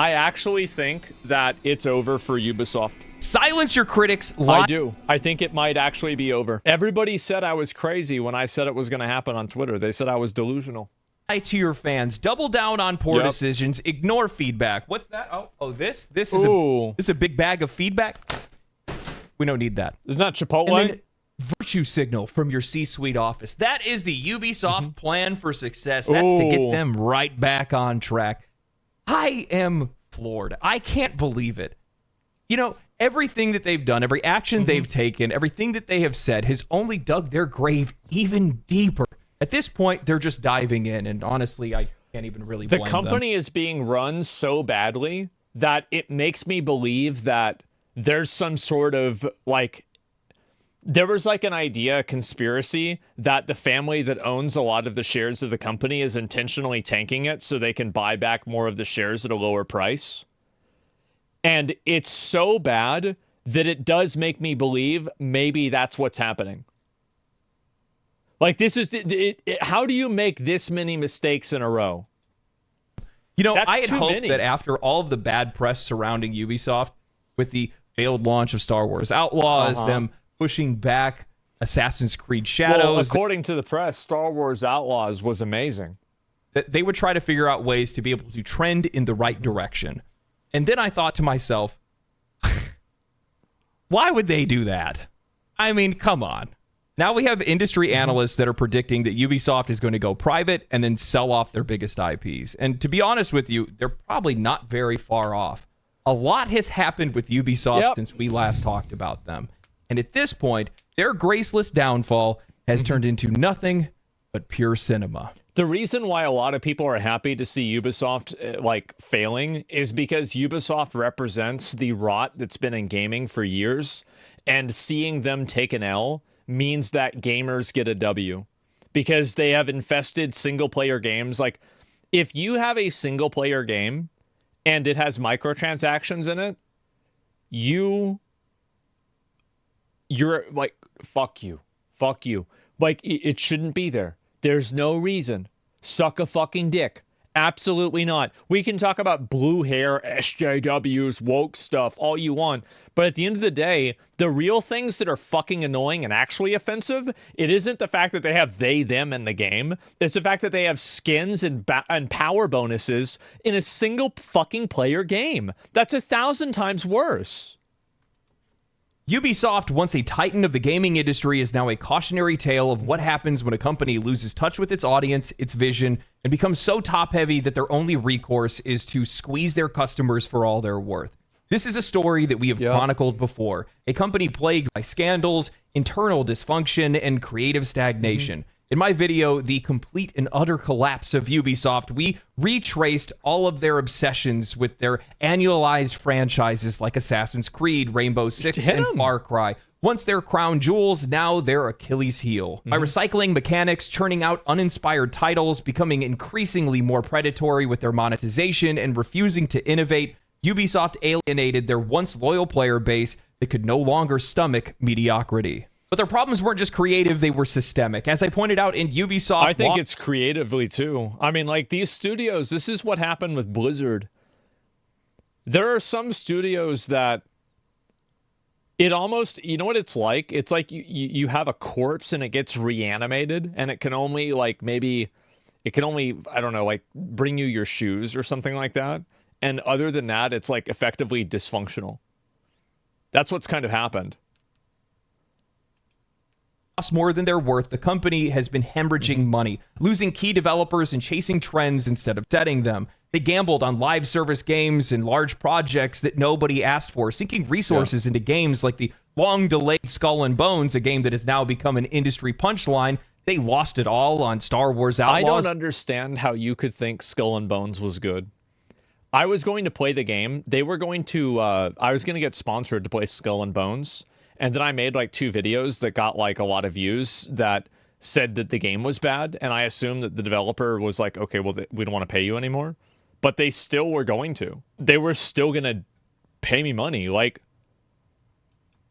I actually think that it's over for Ubisoft. Silence your critics. I do. I think it might actually be over. Everybody said I was crazy when I said it was going to happen on Twitter. They said I was delusional. To your fans, double down on poor decisions, ignore feedback. What's that? Oh, this is a big bag of feedback. We don't need that. Isn't that Chipotle? And then virtue signal from your C-suite office. That is the Ubisoft plan for success. That's to get them right back on track. I am floored. I can't believe it. You know, everything that they've done, every action they've taken, everything that they have said has only dug their grave even deeper. At this point, they're just diving in, and honestly, I can't even really blame them. The company is being run so badly that it makes me believe that there's some sort of, like, there was like an idea, a conspiracy, that the family that owns a lot of the shares of the company is intentionally tanking it so they can buy back more of the shares at a lower price. And it's so bad that it does make me believe maybe that's what's happening. Like, this is how do you make this many mistakes in a row? You know, I had hoped that after all of the bad press surrounding Ubisoft, with the failed launch of Star Wars Outlaws, them pushing back Assassin's Creed Shadows. Well, according to the press, Star Wars Outlaws was amazing. That they would try to figure out ways to be able to trend in the right direction. And then I thought to myself, why would they do that? I mean, come on. Now we have industry analysts that are predicting that Ubisoft is going to go private and then sell off their biggest IPs. And to be honest with you, they're probably not very far off. A lot has happened with Ubisoft since we last talked about them. And at this point, their graceless downfall has turned into nothing but pure cinema. The reason why a lot of people are happy to see Ubisoft failing is because Ubisoft represents the rot that's been in gaming for years, and seeing them take an L means that gamers get a W because they have infested single-player games. Like, if you have a single-player game and it has microtransactions in it, you're like, fuck you. Like, it shouldn't be there. There's no reason. Suck a fucking dick. Absolutely not. We can talk about blue hair, SJWs, woke stuff, all you want. But at the end of the day, the real things that are fucking annoying and actually offensive, it isn't the fact that they have they, them in the game. It's the fact that they have skins and power bonuses in a single fucking player game. That's 1,000 times worse. Ubisoft, once a titan of the gaming industry, is now a cautionary tale of what happens when a company loses touch with its audience, its vision, and becomes so top-heavy that their only recourse is to squeeze their customers for all they're worth. This is a story that we have chronicled before. A company plagued by scandals, internal dysfunction, and creative stagnation. In my video, The Complete and Utter Collapse of Ubisoft, we retraced all of their obsessions with their annualized franchises like Assassin's Creed, Rainbow Six, and Far Cry. Once their crown jewels, now their Achilles heel. By recycling mechanics, churning out uninspired titles, becoming increasingly more predatory with their monetization, and refusing to innovate, Ubisoft alienated their once loyal player base that could no longer stomach mediocrity. But their problems weren't just creative, they were systemic. As I pointed out in Ubisoft... I think it's creatively, too. I mean, like, these studios, this is what happened with Blizzard. There are some studios that it almost... You know what it's like? It's like you have a corpse and it gets reanimated, and it can only, like, maybe... It can only, I don't know, like, bring you your shoes or something like that. And other than that, it's, like, effectively dysfunctional. That's what's kind of happened. More than they're worth, the company has been hemorrhaging money, losing key developers and chasing trends instead of setting them. They gambled on live service games and large projects that nobody asked for, sinking resources into games like the long-delayed Skull and Bones, a game that has now become an industry punchline. They lost it all on Star Wars Outlaws. I don't understand how you could think Skull and Bones was good. I was going to play the game. They were going to, I was going to get sponsored to play Skull and Bones. And then I made like 2 videos that got like a lot of views that said that the game was bad. And I assumed that the developer was like, okay, well, we don't want to pay you anymore. But they still were going to. They were still going to pay me money. Like,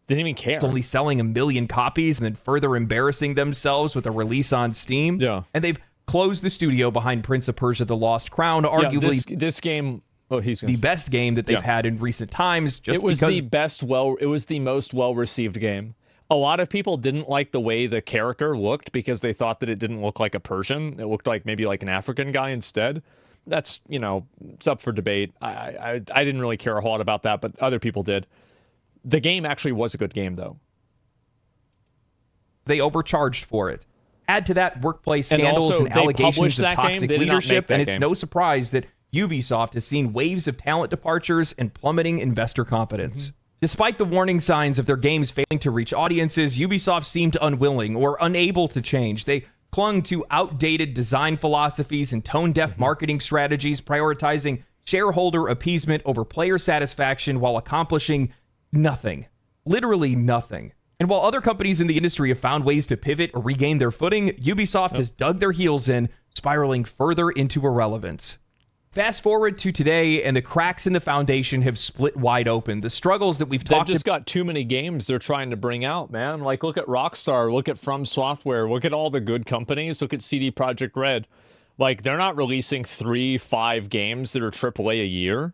they didn't even care. It's only selling 1 million copies and then further embarrassing themselves with a release on Steam. Yeah. And they've closed the studio behind Prince of Persia: The Lost Crown, arguably... Yeah, this game Oh, he's the best game that they've had in recent times. Just it was because the best. It was the most well-received game. A lot of people didn't like the way the character looked because they thought that it didn't look like a Persian. It looked like maybe like an African guy instead. That's, it's up for debate. I didn't really care a whole lot about that, but other people did. The game actually was a good game, though. They overcharged for it. Add to that workplace scandals and allegations of toxic leadership, and it's no surprise that Ubisoft has seen waves of talent departures and plummeting investor confidence. Despite the warning signs of their games failing to reach audiences, Ubisoft seemed unwilling or unable to change. They clung to outdated design philosophies and tone-deaf marketing strategies, prioritizing shareholder appeasement over player satisfaction while accomplishing nothing. Literally nothing. And while other companies in the industry have found ways to pivot or regain their footing, Ubisoft has dug their heels in, spiraling further into irrelevance. Fast forward to today, and the cracks in the foundation have split wide open. The struggles that we've talked about... They've just got too many games they're trying to bring out, man. Like, look at Rockstar, look at From Software, look at all the good companies, look at CD Projekt Red. Like, they're not releasing 3-5 games that are AAA a year.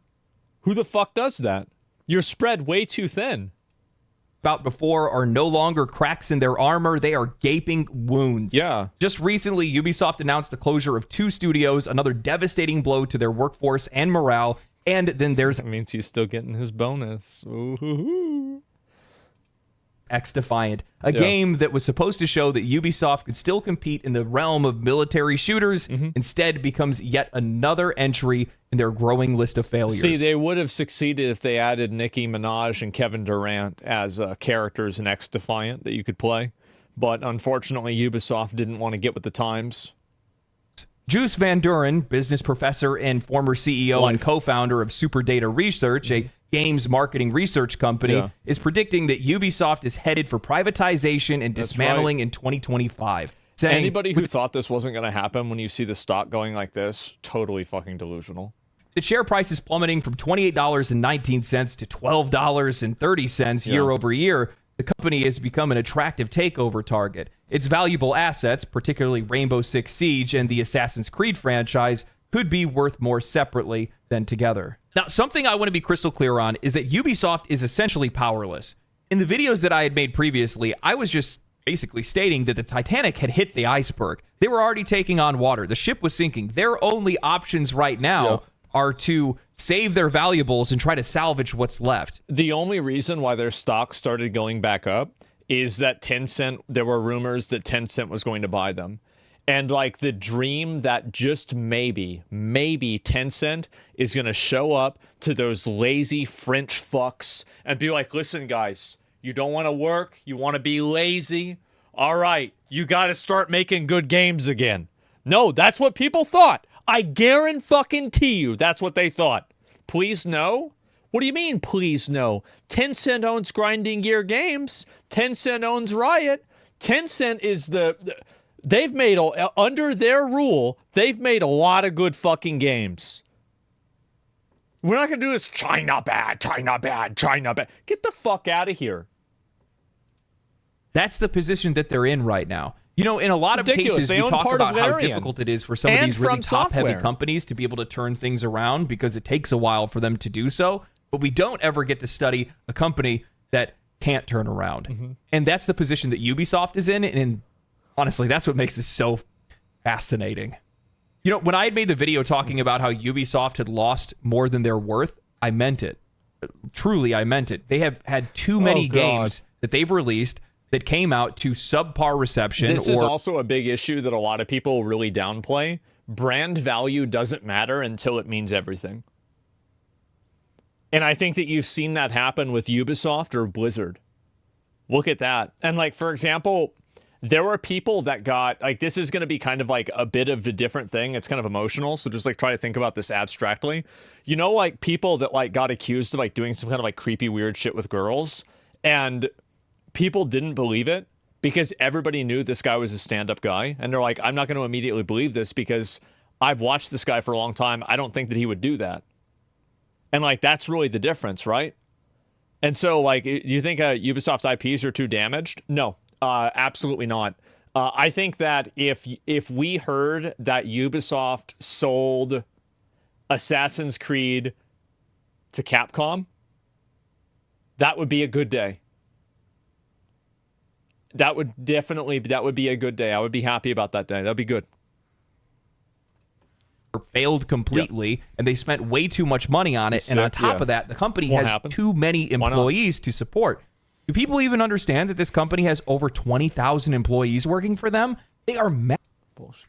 Who the fuck does that? You're spread way too thin. About before are no longer cracks in their armor. They are gaping wounds. Yeah. Just recently, Ubisoft announced the closure of 2 studios, another devastating blow to their workforce and morale. And then there's... That means he's still getting his bonus. Ooh-hoo-hoo. X-Defiant, a game that was supposed to show that Ubisoft could still compete in the realm of military shooters, instead becomes yet another entry in their growing list of failures. See, they would have succeeded if they added Nicki Minaj and Kevin Durant as characters in X-Defiant that you could play. But unfortunately, Ubisoft didn't want to get with the times. Juice Van Duren, business professor and former CEO and co-founder of Superdata Research, a games marketing research company, is predicting that Ubisoft is headed for privatization and dismantling in 2025. Saying, anybody who thought this wasn't going to happen when you see the stock going like this, totally fucking delusional. The share price is plummeting from $28.19 to $12.30 year over year. The company has become an attractive takeover target. Its valuable assets, particularly Rainbow Six Siege and the Assassin's Creed franchise, could be worth more separately than together. Now, something I want to be crystal clear on is that Ubisoft is essentially powerless. In the videos that I had made previously, I was just basically stating that the Titanic had hit the iceberg. They were already taking on water. The ship was sinking. Their only options right now are to save their valuables and try to salvage what's left. The only reason why their stock started going back up is that Tencent, there were rumors that Tencent was going to buy them. And like the dream that just maybe Tencent is going to show up to those lazy French fucks and be like, listen, guys, you don't want to work? You want to be lazy? All right, you got to start making good games again. No, that's what people thought. I guarantee you that's what they thought. Please no? What do you mean, please no? Tencent owns Grinding Gear Games. Tencent owns Riot. Tencent is they've made, under their rule, they've made a lot of good fucking games. We're not going to do this China bad, China bad, China bad. Get the fuck out of here. That's the position that they're in right now. You know, in a lot of cases, we talk about how difficult it is for some of these really top-heavy companies to be able to turn things around because it takes a while for them to do so. But we don't ever get to study a company that can't turn around. And that's the position that Ubisoft is in. And honestly, that's what makes this so fascinating. You know, when I had made the video talking about how Ubisoft had lost more than they're worth, I meant it. Truly, I meant it. They have had too many games that they've released that came out to subpar reception. This is also a big issue that a lot of people really downplay. Brand value doesn't matter until it means everything. And I think that you've seen that happen with Ubisoft or Blizzard. Look at that. And like, for example, there were people that got, like, this is going to be kind of like a bit of a different thing. It's kind of emotional. So just like try to think about this abstractly. You know, like people that like got accused of like doing some kind of like creepy, weird shit with girls, and people didn't believe it because everybody knew this guy was a stand-up guy. And they're like, I'm not going to immediately believe this because I've watched this guy for a long time. I don't think that he would do that. And like, that's really the difference, right? And so like, do you think Ubisoft's IPs are too damaged? No, absolutely not. I think that if we heard that Ubisoft sold Assassin's Creed to Capcom, that would be a good day. That would be a good day. I would be happy about that day. That'd be good. Failed completely, and they spent way too much money on it. And on top of that, the company has too many employees to support. Do people even understand that this company has over 20,000 employees working for them? They are mad. Bullshit.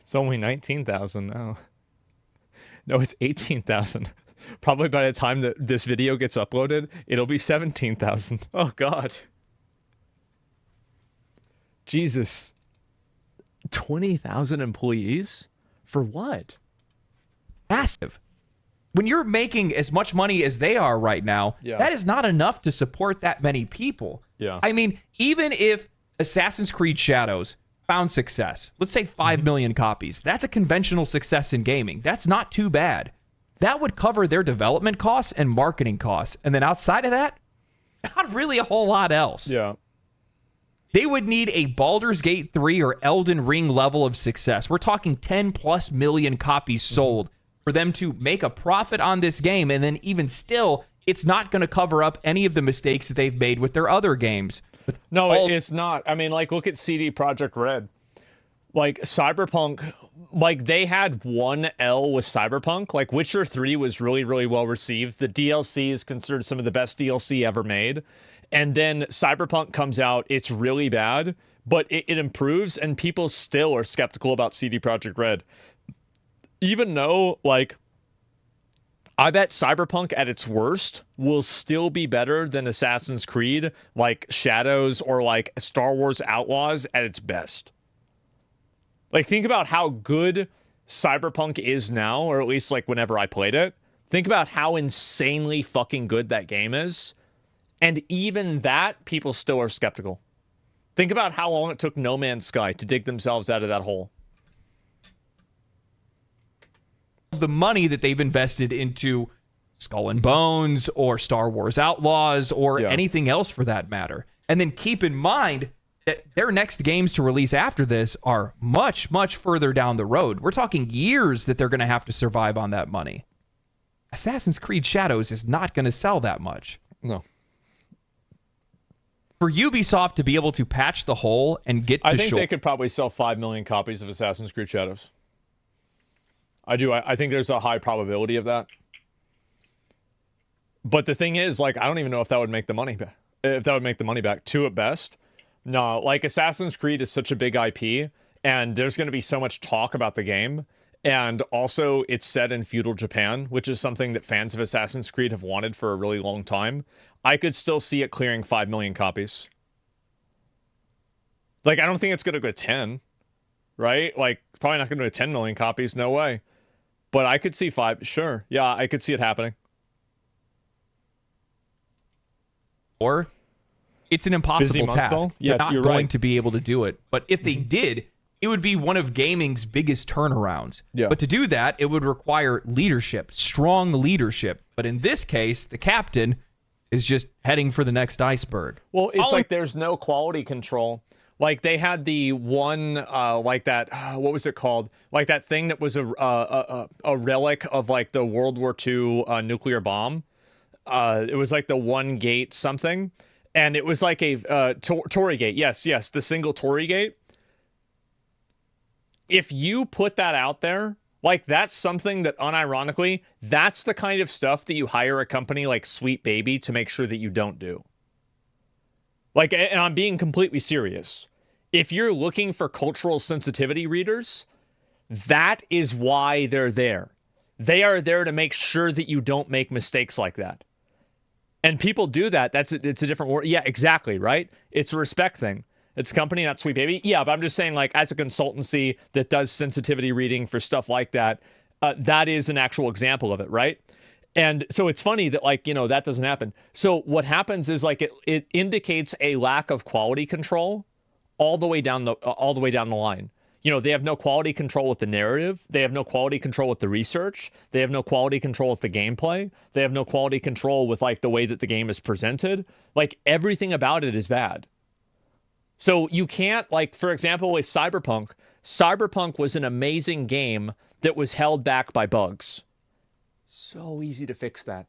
It's only 19,000 now. No, it's 18,000. Probably by the time that this video gets uploaded, it'll be 17,000. Oh, God. Jesus. 20,000 employees? For what? Massive. When you're making as much money as they are right now, that is not enough to support that many people. Yeah. I mean, even if Assassin's Creed Shadows found success, let's say 5 million copies, that's a conventional success in gaming. That's not too bad. That would cover their development costs and marketing costs. And then outside of that, not really a whole lot else. Yeah. They would need a Baldur's Gate 3 or Elden Ring level of success. We're talking 10 plus million copies sold for them to make a profit on this game. And then even still, it's not going to cover up any of the mistakes that they've made with their other games. No, it's not. I mean, like, look at CD Projekt Red. Like, Cyberpunk, like, they had one L with Cyberpunk. Like, Witcher 3 was really, really well received. The DLC is considered some of the best DLC ever made. And then Cyberpunk comes out, it's really bad, but it improves, and people still are skeptical about CD Projekt Red. Even though, like, I bet Cyberpunk at its worst will still be better than Assassin's Creed, like Shadows, or like Star Wars Outlaws at its best. Like, think about how good Cyberpunk is now, or at least like whenever I played it. Think about how insanely fucking good that game is. And even that, people still are skeptical. Think about how long it took No Man's Sky to dig themselves out of that hole. The money that they've invested into Skull and Bones or Star Wars Outlaws or anything else for that matter. And then keep in mind that their next games to release after this are much, much further down the road. We're talking years that they're going to have to survive on that money. Assassin's Creed Shadows is not going to sell that much. No. For Ubisoft to be able to patch the hole and get to I think they could probably sell 5 million copies of Assassin's Creed Shadows. I do. I think there's a high probability of that. But the thing is, like, I don't even know if that would make the money back. If that would make the money back. 2 at best. No, like, Assassin's Creed is such a big IP, and there's going to be so much talk about the game. And also, it's set in feudal Japan, which is something that fans of Assassin's Creed have wanted for a really long time. I could still see it clearing 5 million copies. Like, I don't think it's going to go 10, right? Like, probably not going to go 10 million copies. No way. But I could see 5. Sure. Yeah, I could see it happening. Or it's an impossible task. Though? Yeah, they're not going to be able to do it. But if they did, it would be one of gaming's biggest turnarounds. Yeah. But to do that, it would require leadership, strong leadership. But in this case, the captain is just heading for the next iceberg. Well, it's like there's no quality control. Like, they had the one, like that, what was it called? Like that thing that was a relic of like the World War II nuclear bomb. It was like the one gate something. And it was like a Tory gate. Yes, the single Tory gate. If you put that out there, like, that's something that unironically, that's the kind of stuff that you hire a company like Sweet Baby to make sure that you don't do. Like, and I'm being completely serious. If you're looking for cultural sensitivity readers, that is why they're there. They are there to make sure that you don't make mistakes like that. And people do that. It's a different word. Yeah, exactly, right? It's a respect thing. It's a company, not Sweet Baby. Yeah, but I'm just saying, like, as a consultancy that does sensitivity reading for stuff like that, that is an actual example of it, right? And so it's funny that, like, you know, that doesn't happen. So what happens is, like, it indicates a lack of quality control all the way down the line. You know, they have no quality control with the narrative. They have no quality control with the research. They have no quality control with the gameplay. They have no quality control with, like, the way that the game is presented. Like, everything about it is bad. So you can't, like, for example, with Cyberpunk was an amazing game that was held back by bugs. So easy to fix that.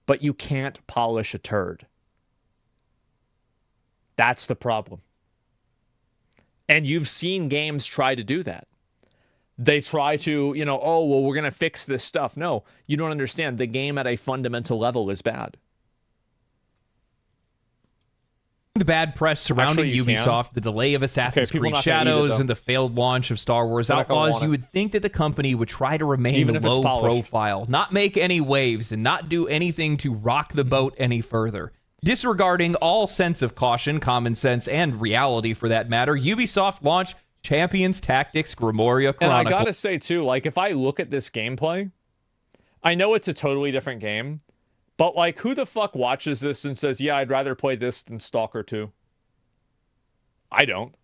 But you can't polish a turd. That's the problem. And you've seen games try to do that. They try to, oh, well, we're going to fix this stuff. No, you don't understand. The game at a fundamental level is bad. The bad press surrounding Ubisoft, the delay of Assassin's Creed Shadows, and the failed launch of Star Wars Outlaws, you would think that the company would try to remain low profile, not make any waves, and not do anything to rock the boat any further. Disregarding all sense of caution, common sense, and reality for that matter, Ubisoft launched Champions Tactics Grimoire Chronicles. And I gotta say, too, like, if I look at this gameplay, I know it's a totally different game, but, like, who the fuck watches this and says, yeah, I'd rather play this than Stalker 2? I don't.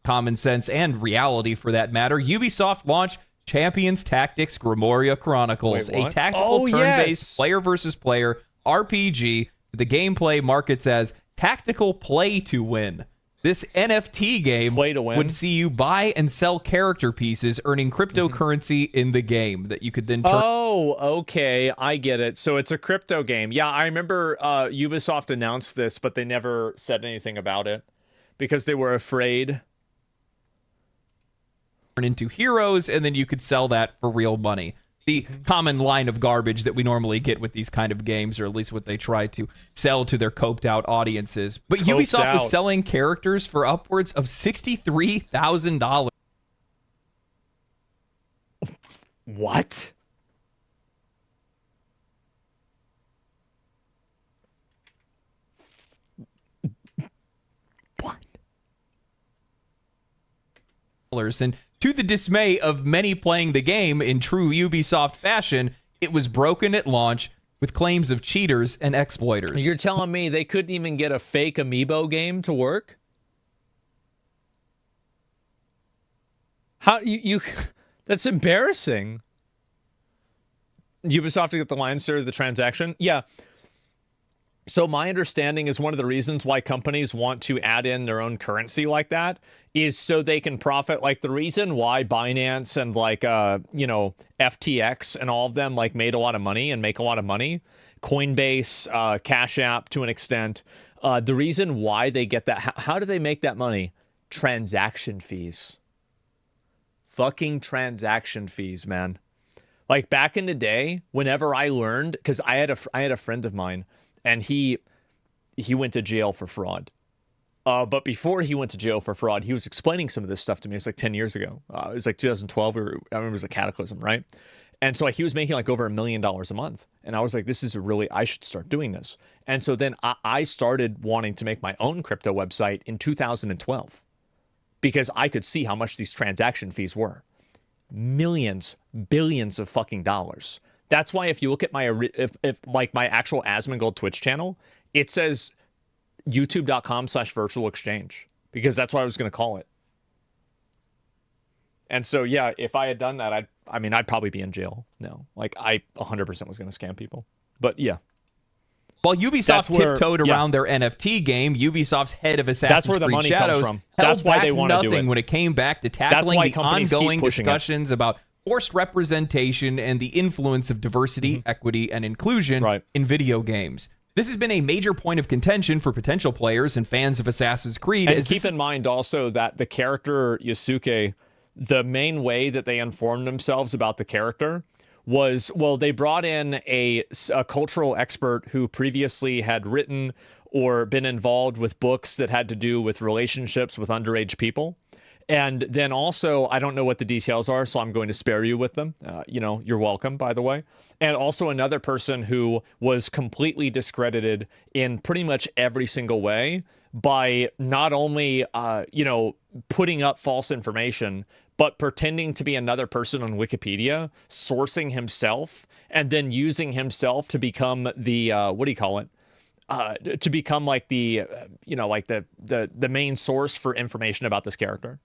Common sense and reality for that matter, Ubisoft launched Champions Tactics Grimoire Chronicles, a tactical turn-based player versus player RPG. The gameplay markets as tactical play to win. This NFT game would see you buy and sell character pieces, earning cryptocurrency in the game that you could then turn. Oh, okay. I get it. So it's a crypto game. Yeah, I remember Ubisoft announced this, but they never said anything about it because they were afraid. Turn into heroes, and then you could sell that for real money. The common line of garbage that we normally get with these kind of games, or at least what they try to sell to their coped out audiences. But Ubisoft was selling characters for upwards of $63,000. What? And to the dismay of many playing the game in true Ubisoft fashion, it was broken at launch with claims of cheaters and exploiters. You're telling me they couldn't even get a fake amiibo game to work? How you that's embarrassing. Ubisoft to get the lion's share of the transaction? Yeah. So my understanding is one of the reasons why companies want to add in their own currency like that is so they can profit. Like the reason why Binance and like, FTX and all of them like made a lot of money and make a lot of money. Coinbase, Cash App to an extent. The reason why they get that, how do they make that money? Transaction fees. Fucking transaction fees, man. Like back in the day, whenever I learned, because I had a friend of mine, and he went to jail for fraud. But before he went to jail for fraud, he was explaining some of this stuff to me. It was like 10 years ago. It was like 2012. I remember it was a cataclysm, right? And so he was making like over $1 million a month. And I was like, this is I should start doing this. And so then I started wanting to make my own crypto website in 2012 because I could see how much these transaction fees were. Millions, billions of fucking dollars. That's why if you look at my like my actual Asmongold Twitch channel, it says youtube.com/virtual exchange because that's what I was going to call it. And so, yeah, if I had done that, I'd probably be in jail. No, like I 100% was going to scam people. But yeah. While Ubisoft tiptoed around their NFT game, Ubisoft's head of Assassin's Creed Shadows that's why they want to do it. When it came back to tackling the ongoing discussions about forced representation and the influence of diversity, equity, and inclusion in video games. This has been a major point of contention for potential players and fans of Assassin's Creed. And keep in mind also that the character Yasuke, the main way that they informed themselves about the character was, well, they brought in a cultural expert who previously had written or been involved with books that had to do with relationships with underage people. And then also, I don't know what the details are, so I'm going to spare you with them. You're welcome, by the way. And also another person who was completely discredited in pretty much every single way by not only, putting up false information, but pretending to be another person on Wikipedia, sourcing himself, and then using himself to become the, to become like the, the main source for information about this character.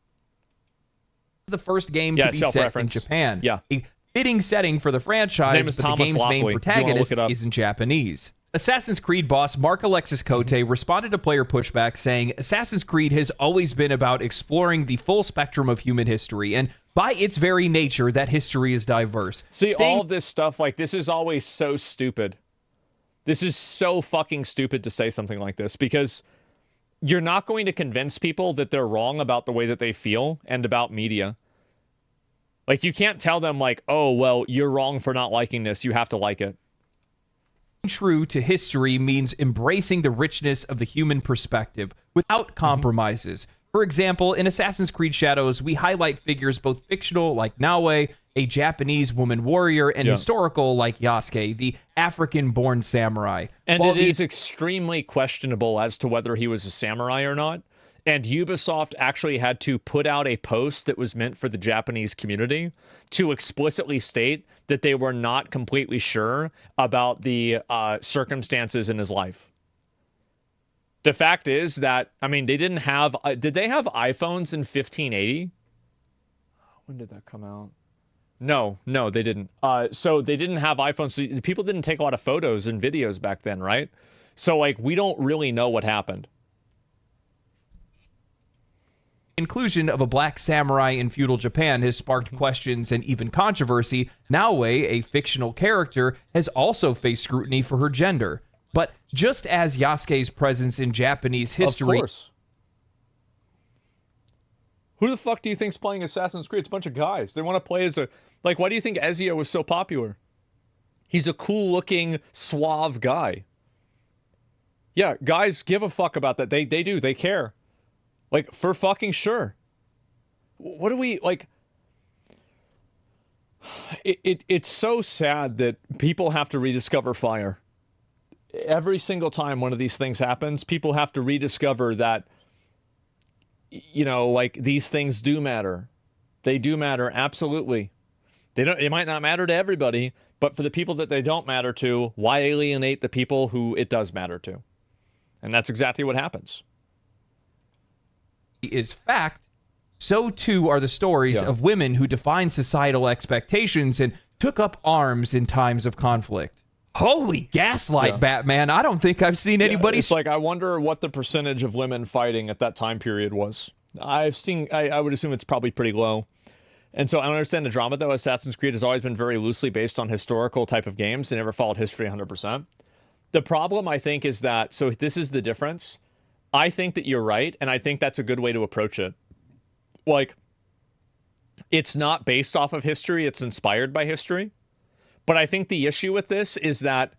The first game to be set in Japan. Yeah. A fitting setting for the franchise, but the game's main protagonist isn't Japanese. Assassin's Creed boss Mark Alexis Cote responded to player pushback saying, Assassin's Creed has always been about exploring the full spectrum of human history, and by its very nature, that history is diverse. See, all of this stuff, like, this is always so stupid. This is so fucking stupid to say something like this, because you're not going to convince people that they're wrong about the way that they feel and about media. Like, you can't tell them, like, oh, well, you're wrong for not liking this. You have to like it. True to history means embracing the richness of the human perspective without compromises. For example, in Assassin's Creed Shadows, we highlight figures both fictional like Naue, a Japanese woman warrior, and historical like Yasuke, the African-born samurai. And it is extremely questionable as to whether he was a samurai or not. And Ubisoft actually had to put out a post that was meant for the Japanese community to explicitly state that they were not completely sure about the circumstances in his life. The fact is that, I mean, they didn't have... did they have iPhones in 1580? When did that come out? No, they didn't. So they didn't have iPhones. So people didn't take a lot of photos and videos back then, right? So, like, we don't really know what happened. Inclusion of a black samurai in feudal Japan has sparked questions and even controversy. Naue, a fictional character, has also faced scrutiny for her gender. But just as Yasuke's presence in Japanese history... Of course. Who the fuck do you think's playing Assassin's Creed? It's a bunch of guys. They want to play as a... Like, why do you think Ezio was so popular? He's a cool-looking, suave guy. Yeah, guys give a fuck about that. They do. They care. Like, for fucking sure. What do we, like... It's so sad that people have to rediscover fire. Every single time one of these things happens, people have to rediscover that, you know, like, these things do matter. They do matter, absolutely. It might not matter to everybody, but for the people that they don't matter to, why alienate the people who it does matter to? And that's exactly what happens. Is fact, so too are the stories of women who defined societal expectations and took up arms in times of conflict. Holy gaslight, Batman. I don't think I've seen anybody... It's like, I wonder what the percentage of women fighting at that time period was. I would assume it's probably pretty low. And so I don't understand the drama, though. Assassin's Creed has always been very loosely based on historical type of games. They never followed history 100%. The problem, I think, is that... So this is the difference. I think that you're right, and I think that's a good way to approach it. Like, it's not based off of history, it's inspired by history. But I think the issue with this is that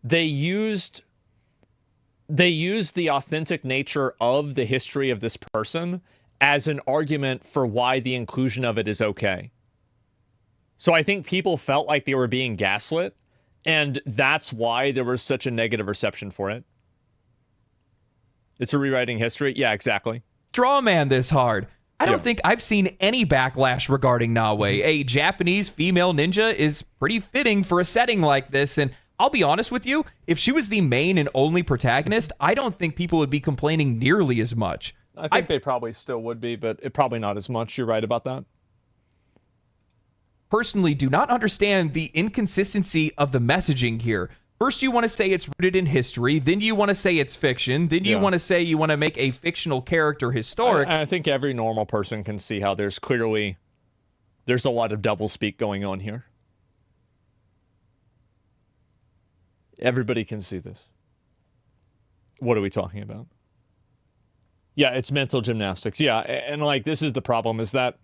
they used the authentic nature of the history of this person as an argument for why the inclusion of it is okay. So I think people felt like they were being gaslit, and that's why there was such a negative reception for it. It's a rewriting history? Yeah, exactly. Straw man this hard. I don't think I've seen any backlash regarding Naue. A Japanese female ninja is pretty fitting for a setting like this, and I'll be honest with you, if she was the main and only protagonist, I don't think people would be complaining nearly as much. I think they probably still would be, but probably not as much. You're right about that. Personally, do not understand the inconsistency of the messaging here. First, you want to say it's rooted in history, then you want to say it's fiction, then you want to say you want to make a fictional character historic. I think every normal person can see how there's a lot of doublespeak going on here. Everybody can see this. What are we talking about? Yeah, it's mental gymnastics. Yeah, and like, this is the problem, is that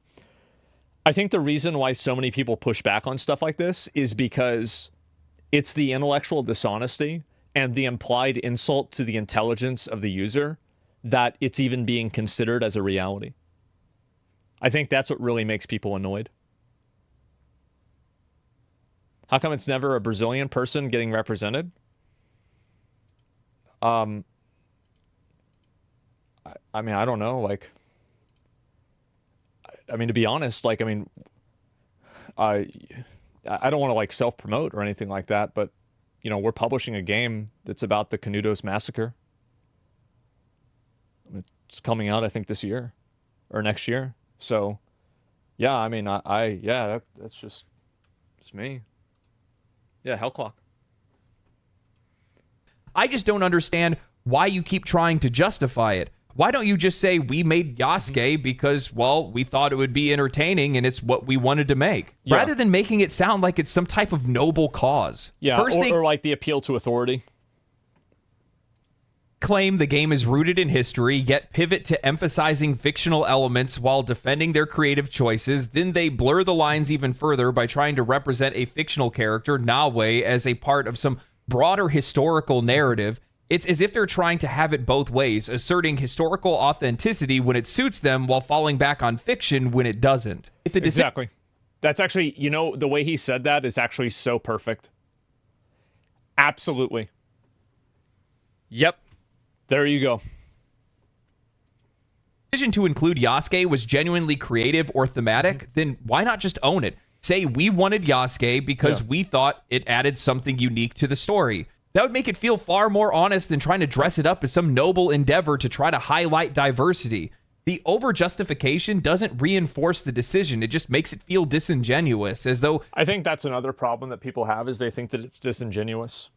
I think the reason why so many people push back on stuff like this is because it's the intellectual dishonesty and the implied insult to the intelligence of the user that it's even being considered as a reality. I think that's what really makes people annoyed. How come it's never a Brazilian person getting represented? I mean, I don't know. Like, I mean, to be honest, like, I mean, I don't want to like self-promote or anything like that, but, you know, we're publishing a game that's about the Canudos massacre. It's coming out, I think, this year or next year. So, yeah, I mean, that's just me. Yeah, Hell Clock. I just don't understand why you keep trying to justify it. Why don't you just say we made Yasuke because, well, we thought it would be entertaining and it's what we wanted to make, rather than making it sound like it's some type of noble cause. Yeah, or like the appeal to authority. Claim the game is rooted in history, yet pivot to emphasizing fictional elements while defending their creative choices. Then they blur the lines even further by trying to represent a fictional character, Nawe, as a part of some broader historical narrative. It's as if they're trying to have it both ways, asserting historical authenticity when it suits them while falling back on fiction when it doesn't. Exactly. That's actually, the way he said that is actually so perfect. Absolutely. Yep. There you go. Decision to include Yasuke was genuinely creative or thematic, then why not just own it? Say we wanted Yasuke because we thought it added something unique to the story. That would make it feel far more honest than trying to dress it up as some noble endeavor to try to highlight diversity. The over-justification doesn't reinforce the decision. It just makes it feel disingenuous, as though... I think that's another problem that people have, is they think that it's disingenuous.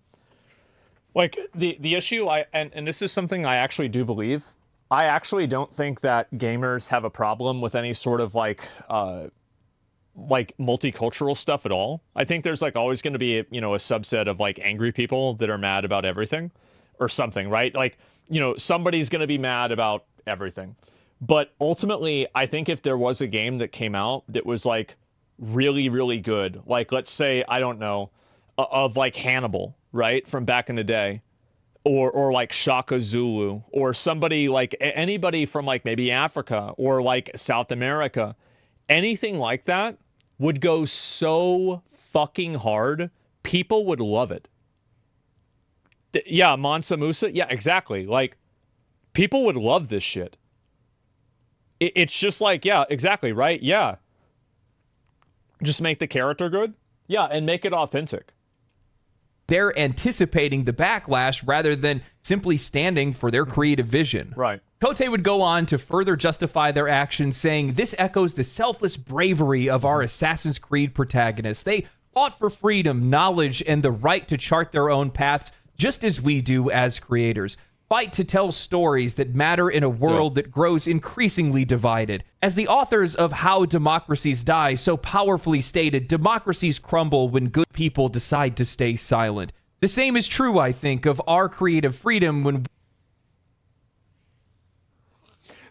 Like, the issue, and this is something I actually do believe, I actually don't think that gamers have a problem with any sort of, like multicultural stuff at all. I think there's, like, always going to be, a subset of, like, angry people that are mad about everything or something, right? Like, somebody's going to be mad about everything. But ultimately, I think if there was a game that came out that was, like, really, really good, like, let's say, I don't know, of, like, Hannibal, right, from back in the day, or like Shaka Zulu, or somebody like anybody from like maybe Africa or like South America, anything like that would go so fucking hard. People would love it. Yeah, Mansa Musa. Yeah, exactly. Like, people would love this shit. It's just like, yeah, exactly, right? Yeah. Just make the character good. Yeah, and make it authentic. They're anticipating the backlash rather than simply standing for their creative vision. Right. Kote would go on to further justify their actions, saying, "This echoes the selfless bravery of our Assassin's Creed protagonists. They fought for freedom, knowledge, and the right to chart their own paths, just as we do as creators. Fight to tell stories that matter in a world that grows increasingly divided. As the authors of How Democracies Die so powerfully stated, democracies crumble when good people decide to stay silent. The same is true, I think, of our creative freedom when..."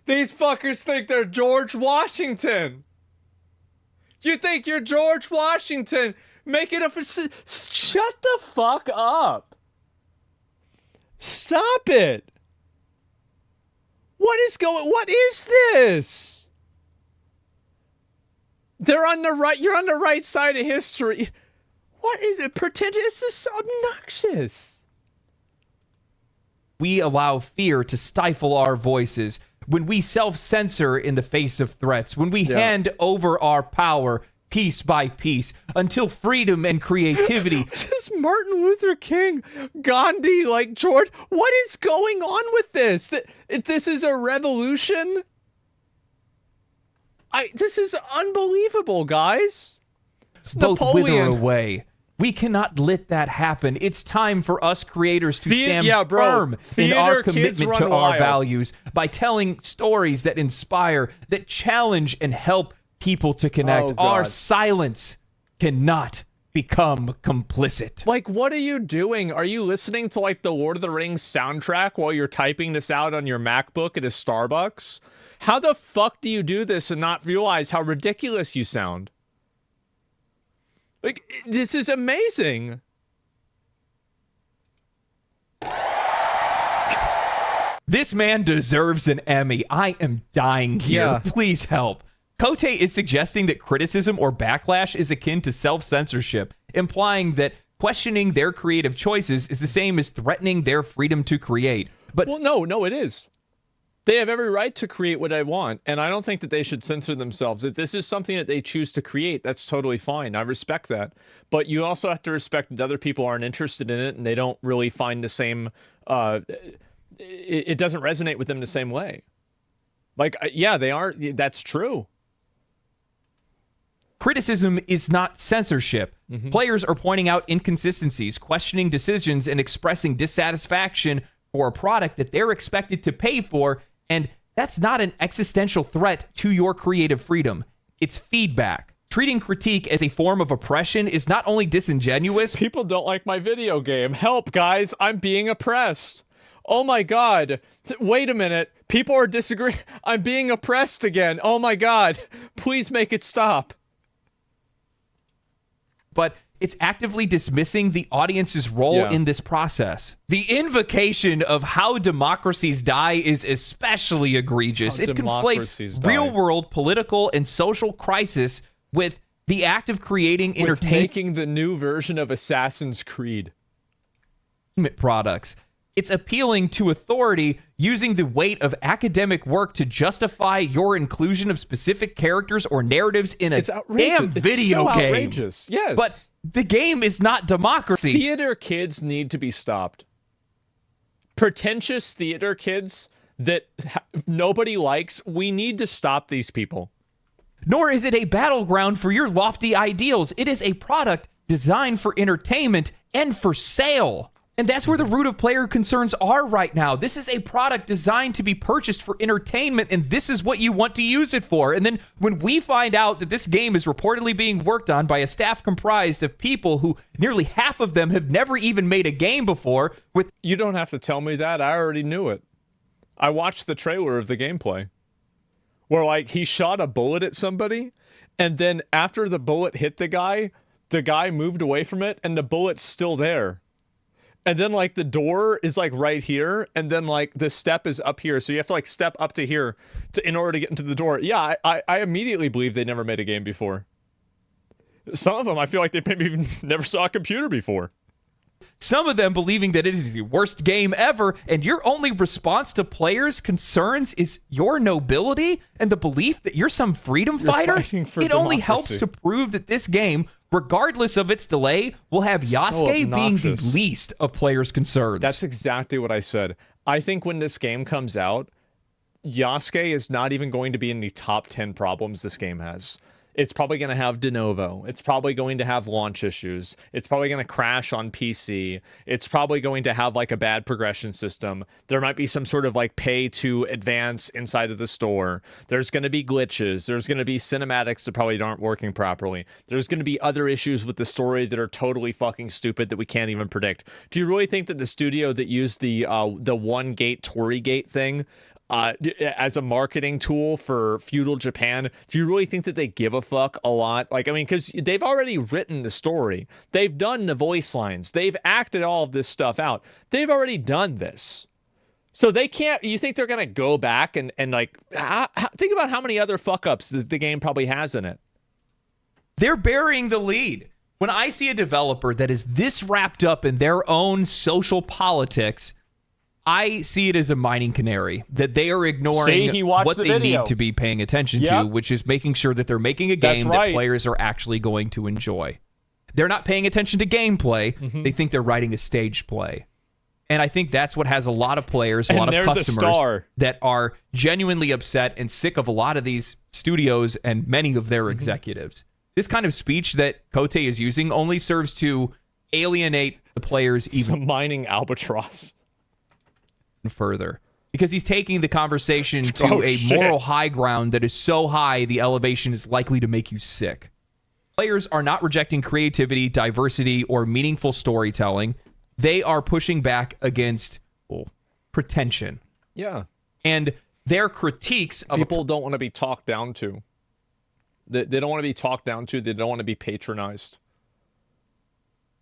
These fuckers think they're George Washington. You think you're George Washington? Make it a... Shut the fuck up. Stop it! What is this? They're on the right, you're on the right side of history. What is it? Pretend this is so obnoxious. We allow fear to stifle our voices, when we self-censor in the face of threats, when we hand over our power piece by piece, until freedom and creativity... This Martin Luther King, Gandhi, like George... What is going on with this? This is a revolution? This is unbelievable, guys. It's both Napoleon. wither away. We cannot let that happen. It's time for us creators to stand firm in our commitment to our values by telling stories that inspire, that challenge and help people to connect. Our silence cannot become complicit. Like, what are you doing? Are you listening to, like, the Lord of the Rings soundtrack while you're typing this out on your MacBook at a Starbucks? How the fuck do you do this and not realize how ridiculous you sound? Like, this is amazing. This man deserves an Emmy. I am dying here. Yeah. Please help. Kote is suggesting that criticism or backlash is akin to self-censorship, implying that questioning their creative choices is the same as threatening their freedom to create. But well, no, it is. They have every right to create what they want, and I don't think that they should censor themselves. If this is something that they choose to create, that's totally fine. I respect that. But you also have to respect that other people aren't interested in it, and they don't really find the same... it doesn't resonate with them the same way. Like, yeah, they are... That's true. criticism is not censorship. Players are pointing out inconsistencies, questioning decisions, and expressing dissatisfaction for a product that they're expected to pay for, and that's not an existential threat to your creative freedom. It's feedback. Treating critique as a form of oppression is not only disingenuous. People don't like my video game. Help, guys. I'm being oppressed. Oh my God. Wait a minute. People are disagreeing. I'm being oppressed again. Oh my God. Please make it stop. But it's actively dismissing the audience's role in this process. The invocation of how democracies die is especially egregious. It conflates real-world political and social crisis with the act of creating entertainment, making the new version of Assassin's Creed products. It's appealing to authority, using the weight of academic work to justify your inclusion of specific characters or narratives in a damn video game. Outrageous. Yes. But the game is not democracy. Theater kids need to be stopped. Pretentious theater kids that nobody likes, we need to stop these people. Nor is it a battleground for your lofty ideals. It is a product designed for entertainment and for sale. And that's where the root of player concerns are right now. This is a product designed to be purchased for entertainment, and this is what you want to use it for. And then when we find out that this game is reportedly being worked on by a staff comprised of people who nearly half of them have never even made a game before, with... You don't have to tell me that. I already knew it. I watched the trailer of the gameplay where, like, he shot a bullet at somebody, and then after the bullet hit the guy moved away from it, and the bullet's still there. And then, like, the door is, like, right here, and then, like, the step is up here, so you have to, like, step up to here in order to get into the door. Yeah, I immediately believe they never made a game before. Some of them, I feel like they maybe even never saw a computer before. Some of them believing that it is the worst game ever, and your only response to players' concerns is your nobility and the belief that you're some freedom fighter? It only helps to prove that this game, regardless of its delay, will have Yasuke being the least of players' concerns. That's exactly what I said. I think when this game comes out, Yasuke is not even going to be in the top 10 problems this game has. It's probably going to have de novo. It's probably going to have launch issues. It's probably going to crash on PC. It's probably going to have like a bad progression system. There might be some sort of like pay to advance inside of the store. There's going to be glitches. There's going to be cinematics that probably aren't working properly. There's going to be other issues with the story that are totally fucking stupid that we can't even predict. Do you really think that the studio that used the one gate Torii gate thing as a marketing tool for feudal Japan, do you really think that they give a fuck a lot? Like, I mean, because they've already written the story. They've done the voice lines. They've acted all of this stuff out. They've already done this. So they can't, you think they're going to go back and like, think about how many other fuck-ups the game probably has in it. They're burying the lead. When I see a developer that is this wrapped up in their own social politics, I see it as a mining canary, that they are ignoring what they need to be paying attention to, which is making sure that they're making a game that players are actually going to enjoy. They're not paying attention to gameplay. They think they're writing a stage play. And I think that's what has a lot of players, a lot of customers that are genuinely upset and sick of a lot of these studios and many of their executives. This kind of speech that Kote is using only serves to alienate the players even mining albatross further, because he's taking the conversation to a moral high ground that is so high the elevation is likely to make you sick. Players are not rejecting creativity, diversity, or meaningful storytelling. They are pushing back against pretension. Yeah. And their critiques of people don't want to be talked down to. They don't want to be talked down to. They don't want to be patronized.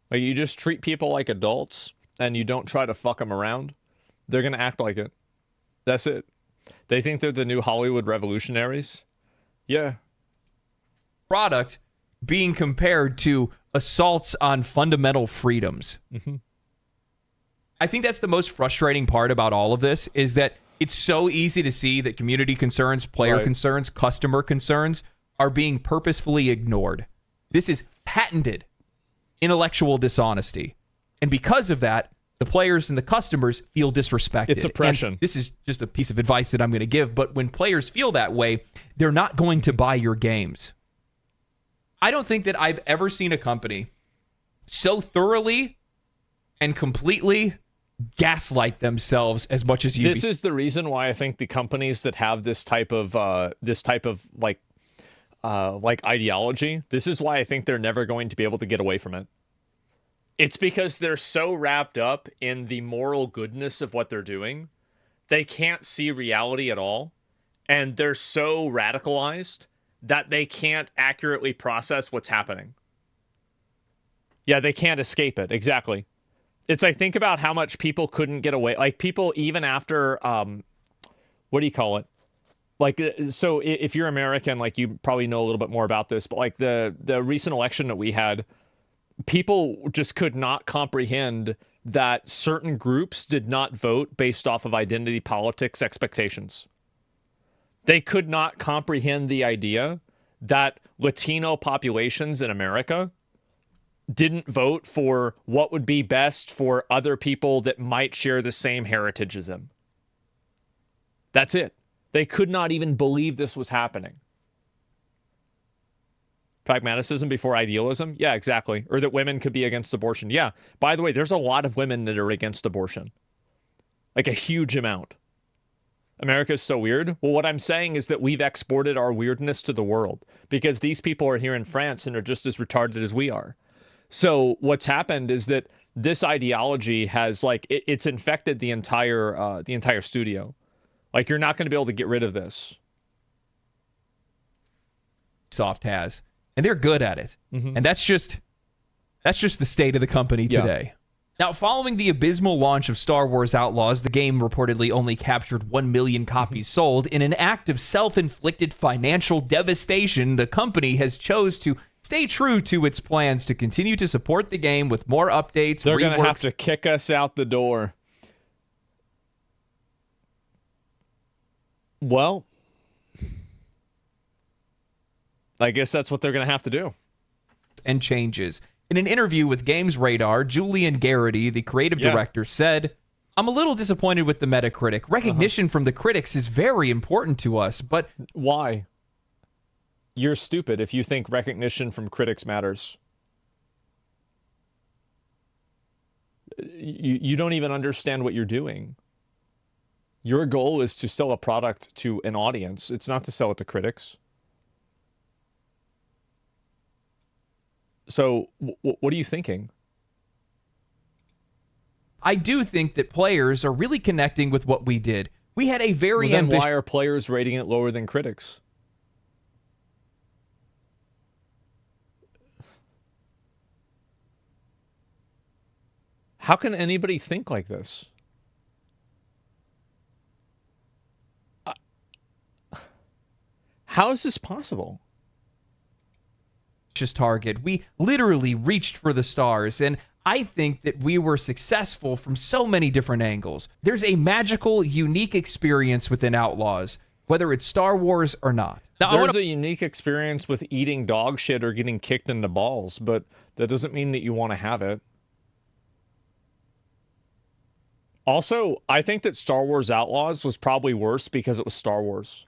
Like, you just treat people like adults and you don't try to fuck them around. They're going to act like it. That's it. They think they're the new Hollywood revolutionaries. Yeah. Product being compared to assaults on fundamental freedoms. I think that's the most frustrating part about all of this, is that it's so easy to see that community concerns, player concerns, customer concerns are being purposefully ignored. This is patented intellectual dishonesty. And because of that, the players and the customers feel disrespected. It's oppression. And this is just a piece of advice that I'm going to give, but when players feel that way, they're not going to buy your games. I don't think that I've ever seen a company so thoroughly and completely gaslight themselves as much as Ubisoft. This is the reason why I think the companies that have this type of like ideology, this is why I think they're never going to be able to get away from it. It's because they're so wrapped up in the moral goodness of what they're doing, they can't see reality at all, and they're so radicalized that they can't accurately process what's happening. Yeah, they can't escape it. Exactly. It's like, think about how much people couldn't get away. Like, people, even after, what do you call it? Like, so if you're American, like, you probably know a little bit more about this, but like the recent election that we had, people just could not comprehend that certain groups did not vote based off of identity politics expectations. They could not comprehend the idea that Latino populations in America didn't vote for what would be best for other people that might share the same heritage as them. That's it. They could not even believe this was happening. Pragmaticism before idealism? Yeah, exactly. Or that women could be against abortion. Yeah. By the way, there's a lot of women that are against abortion. Like a huge amount. America's so weird. Well, what I'm saying is that we've exported our weirdness to the world because these people are here in France and are just as retarded as we are. So what's happened is that this ideology has, like, it's infected the entire studio. Like, you're not going to be able to get rid of this. Ubisoft has, and they're good at it. And that's just the state of the company today. Now, following the abysmal launch of Star Wars Outlaws, the game reportedly only captured 1 million copies sold. In an act of self-inflicted financial devastation, the company has chose to stay true to its plans to continue to support the game with more updates. They're going to have to kick us out the door. Well, I guess that's what they're going to have to do. And changes. In an interview with Games Radar, Julian Garrity, the creative director, said, "I'm a little disappointed with the Metacritic. Recognition from the critics is very important to us, but..." Why? You're stupid if you think recognition from critics matters. You don't even understand what you're doing. Your goal is to sell a product to an audience. It's not to sell it to critics. So, what are you thinking? I do think that players are really connecting with what we did. We had a very then why are players rating it lower than critics? How can anybody think like this? How is this possible? Target. We literally reached for the stars, and I think that we were successful from so many different angles. There's a magical, unique experience within Outlaws, whether it's Star Wars or not. Now, there's a unique experience with eating dog shit or getting kicked in the balls, but that doesn't mean that you want to have it. Also, I think that Star Wars Outlaws was probably worse because it was Star Wars.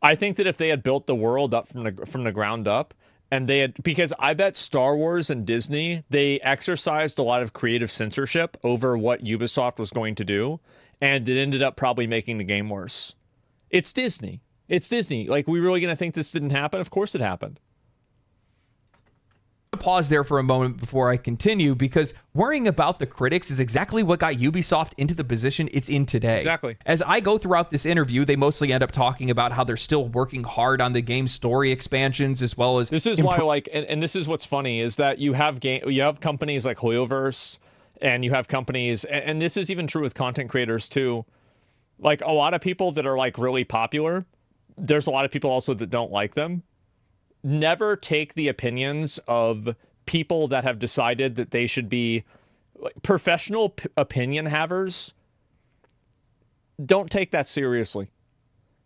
I think that if they had built the world up from the ground up, and they had, because I bet Star Wars and Disney, they exercised a lot of creative censorship over what Ubisoft was going to do, and it ended up probably making the game worse. It's Disney. It's Disney. Like, we really going to think this didn't happen? Of course it happened. Pause there for a moment before I continue, because worrying about the critics is exactly what got Ubisoft into the position it's in today. Exactly. As I go throughout this interview, they mostly end up talking about how they're still working hard on the game's story expansions, as well as... This is why, like, and this is what's funny, is that you have companies like Hoyoverse, and you have companies, and this is even true with content creators too. Like, a lot of people that are, like, really popular, there's a lot of people also that don't like them. Never take the opinions of people that have decided that they should be professional opinion havers. Don't take that seriously.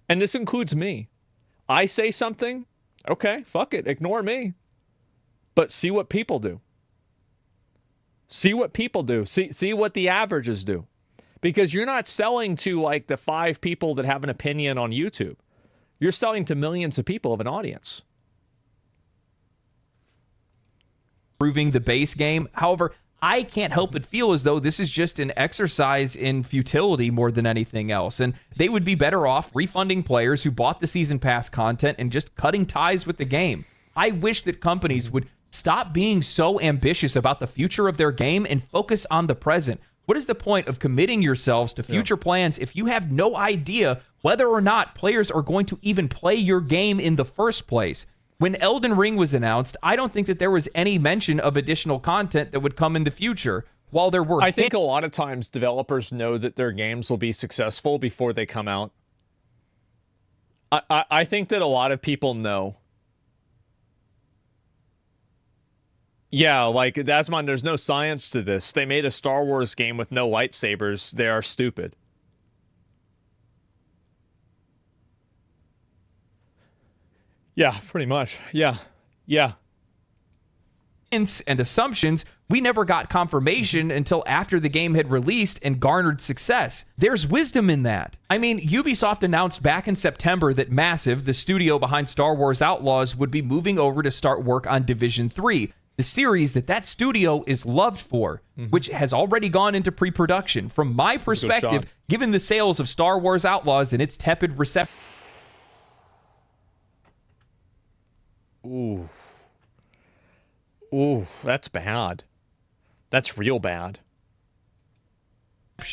And this includes me. I say something, okay, fuck it, ignore me. But see what people do. See what people do. See what the averages do. Because you're not selling to, like, the 5 people that have an opinion on YouTube. You're selling to millions of people of an audience. improving the base game. However, I can't help but feel as though this is just an exercise in futility more than anything else. And they would be better off refunding players who bought the season pass content and just cutting ties with the game. I wish that companies would stop being so ambitious about the future of their game and focus on the present. What is the point of committing yourselves to future plans if you have no idea whether or not players are going to even play your game in the first place? When Elden Ring was announced, I don't think that there was any mention of additional content that would come in the future. While there were... I think a lot of times developers know that their games will be successful before they come out. I think that a lot of people know. Yeah, like, Asmon, there's no science to this. They made a Star Wars game with no lightsabers. They are stupid. Yeah, pretty much. Yeah. And assumptions, we never got confirmation until after the game had released and garnered success. There's wisdom in that. I mean, Ubisoft announced back in September that Massive, the studio behind Star Wars Outlaws, would be moving over to start work on Division 3, the series that studio is loved for, which has already gone into pre-production. From my perspective, given the sales of Star Wars Outlaws and its tepid reception... Ooh, that's bad. That's real bad.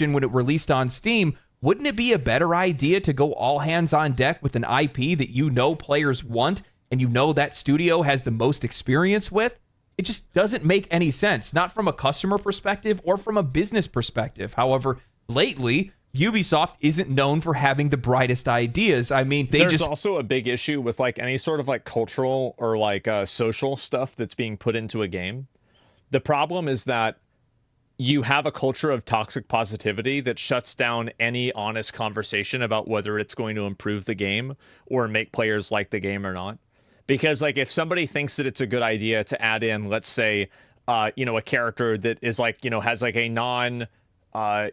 When it released on Steam, wouldn't it be a better idea to go all hands on deck with an IP that you know players want and you know that studio has the most experience with? It just doesn't make any sense, not from a customer perspective or from a business perspective. However, lately, Ubisoft isn't known for having the brightest ideas. I mean, there's also a big issue with like any sort of like cultural or like social stuff that's being put into a game. The problem is that you have a culture of toxic positivity that shuts down any honest conversation about whether it's going to improve the game or make players like the game or not. Because like if somebody thinks that it's a good idea to add in, let's say, a character that is like, has like a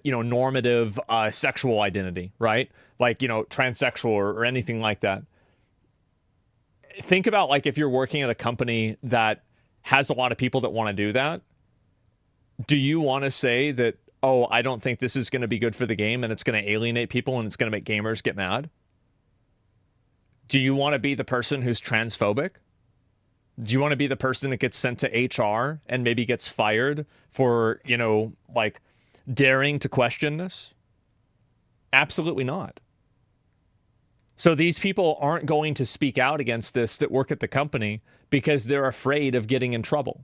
normative sexual identity, right? Like, transsexual or anything like that. Think about like if you're working at a company that has a lot of people that want to do that. Do you want to say that, oh, I don't think this is going to be good for the game and it's going to alienate people and it's going to make gamers get mad? Do you want to be the person who's transphobic? Do you want to be the person that gets sent to HR and maybe gets fired for, like daring to question this? Absolutely not. So these people aren't going to speak out against this that work at the company because they're afraid of getting in trouble.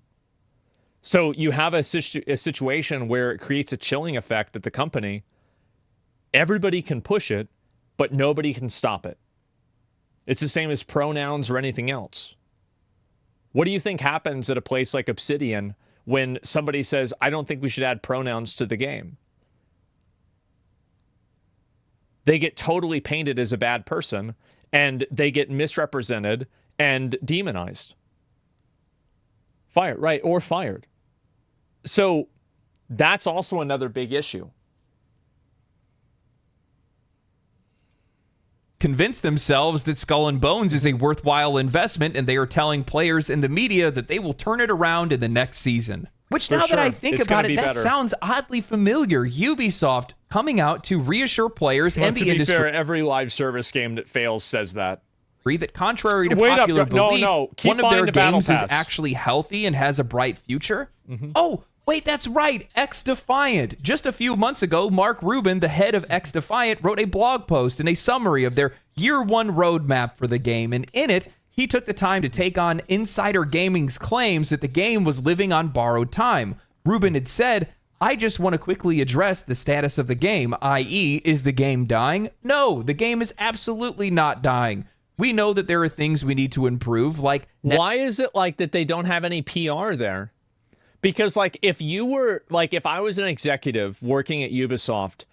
So you have a situation where it creates a chilling effect at the company. Everybody can push it, but nobody can stop it. It's the same as pronouns or anything else. What do you think happens at a place like Obsidian when somebody says, I don't think we should add pronouns to the game? They get totally painted as a bad person, and they get misrepresented and demonized. Fired, right, or fired. So that's also another big issue. Convince themselves that Skull and Bones is a worthwhile investment, and they are telling players in the media that they will turn it around in the next season. Which, now that I think about it, that sounds oddly familiar. Ubisoft coming out to reassure players and the industry. To be fair, every live service game that fails says that. That contrary to popular belief, one of their games is Pass. Actually healthy and has a bright future. Oh, wait, that's right. X-Defiant. Just a few months ago, Mark Rubin, the head of X-Defiant, wrote a blog post and a summary of their year one roadmap for the game. And in it, he took the time to take on Insider Gaming's claims that the game was living on borrowed time. Rubin had said, I just want to quickly address the status of the game, i.e., is the game dying? No, the game is absolutely not dying. We know that there are things we need to improve, like... Why is it like that they don't have any PR there? Because, like, if I was an executive working at Ubisoft,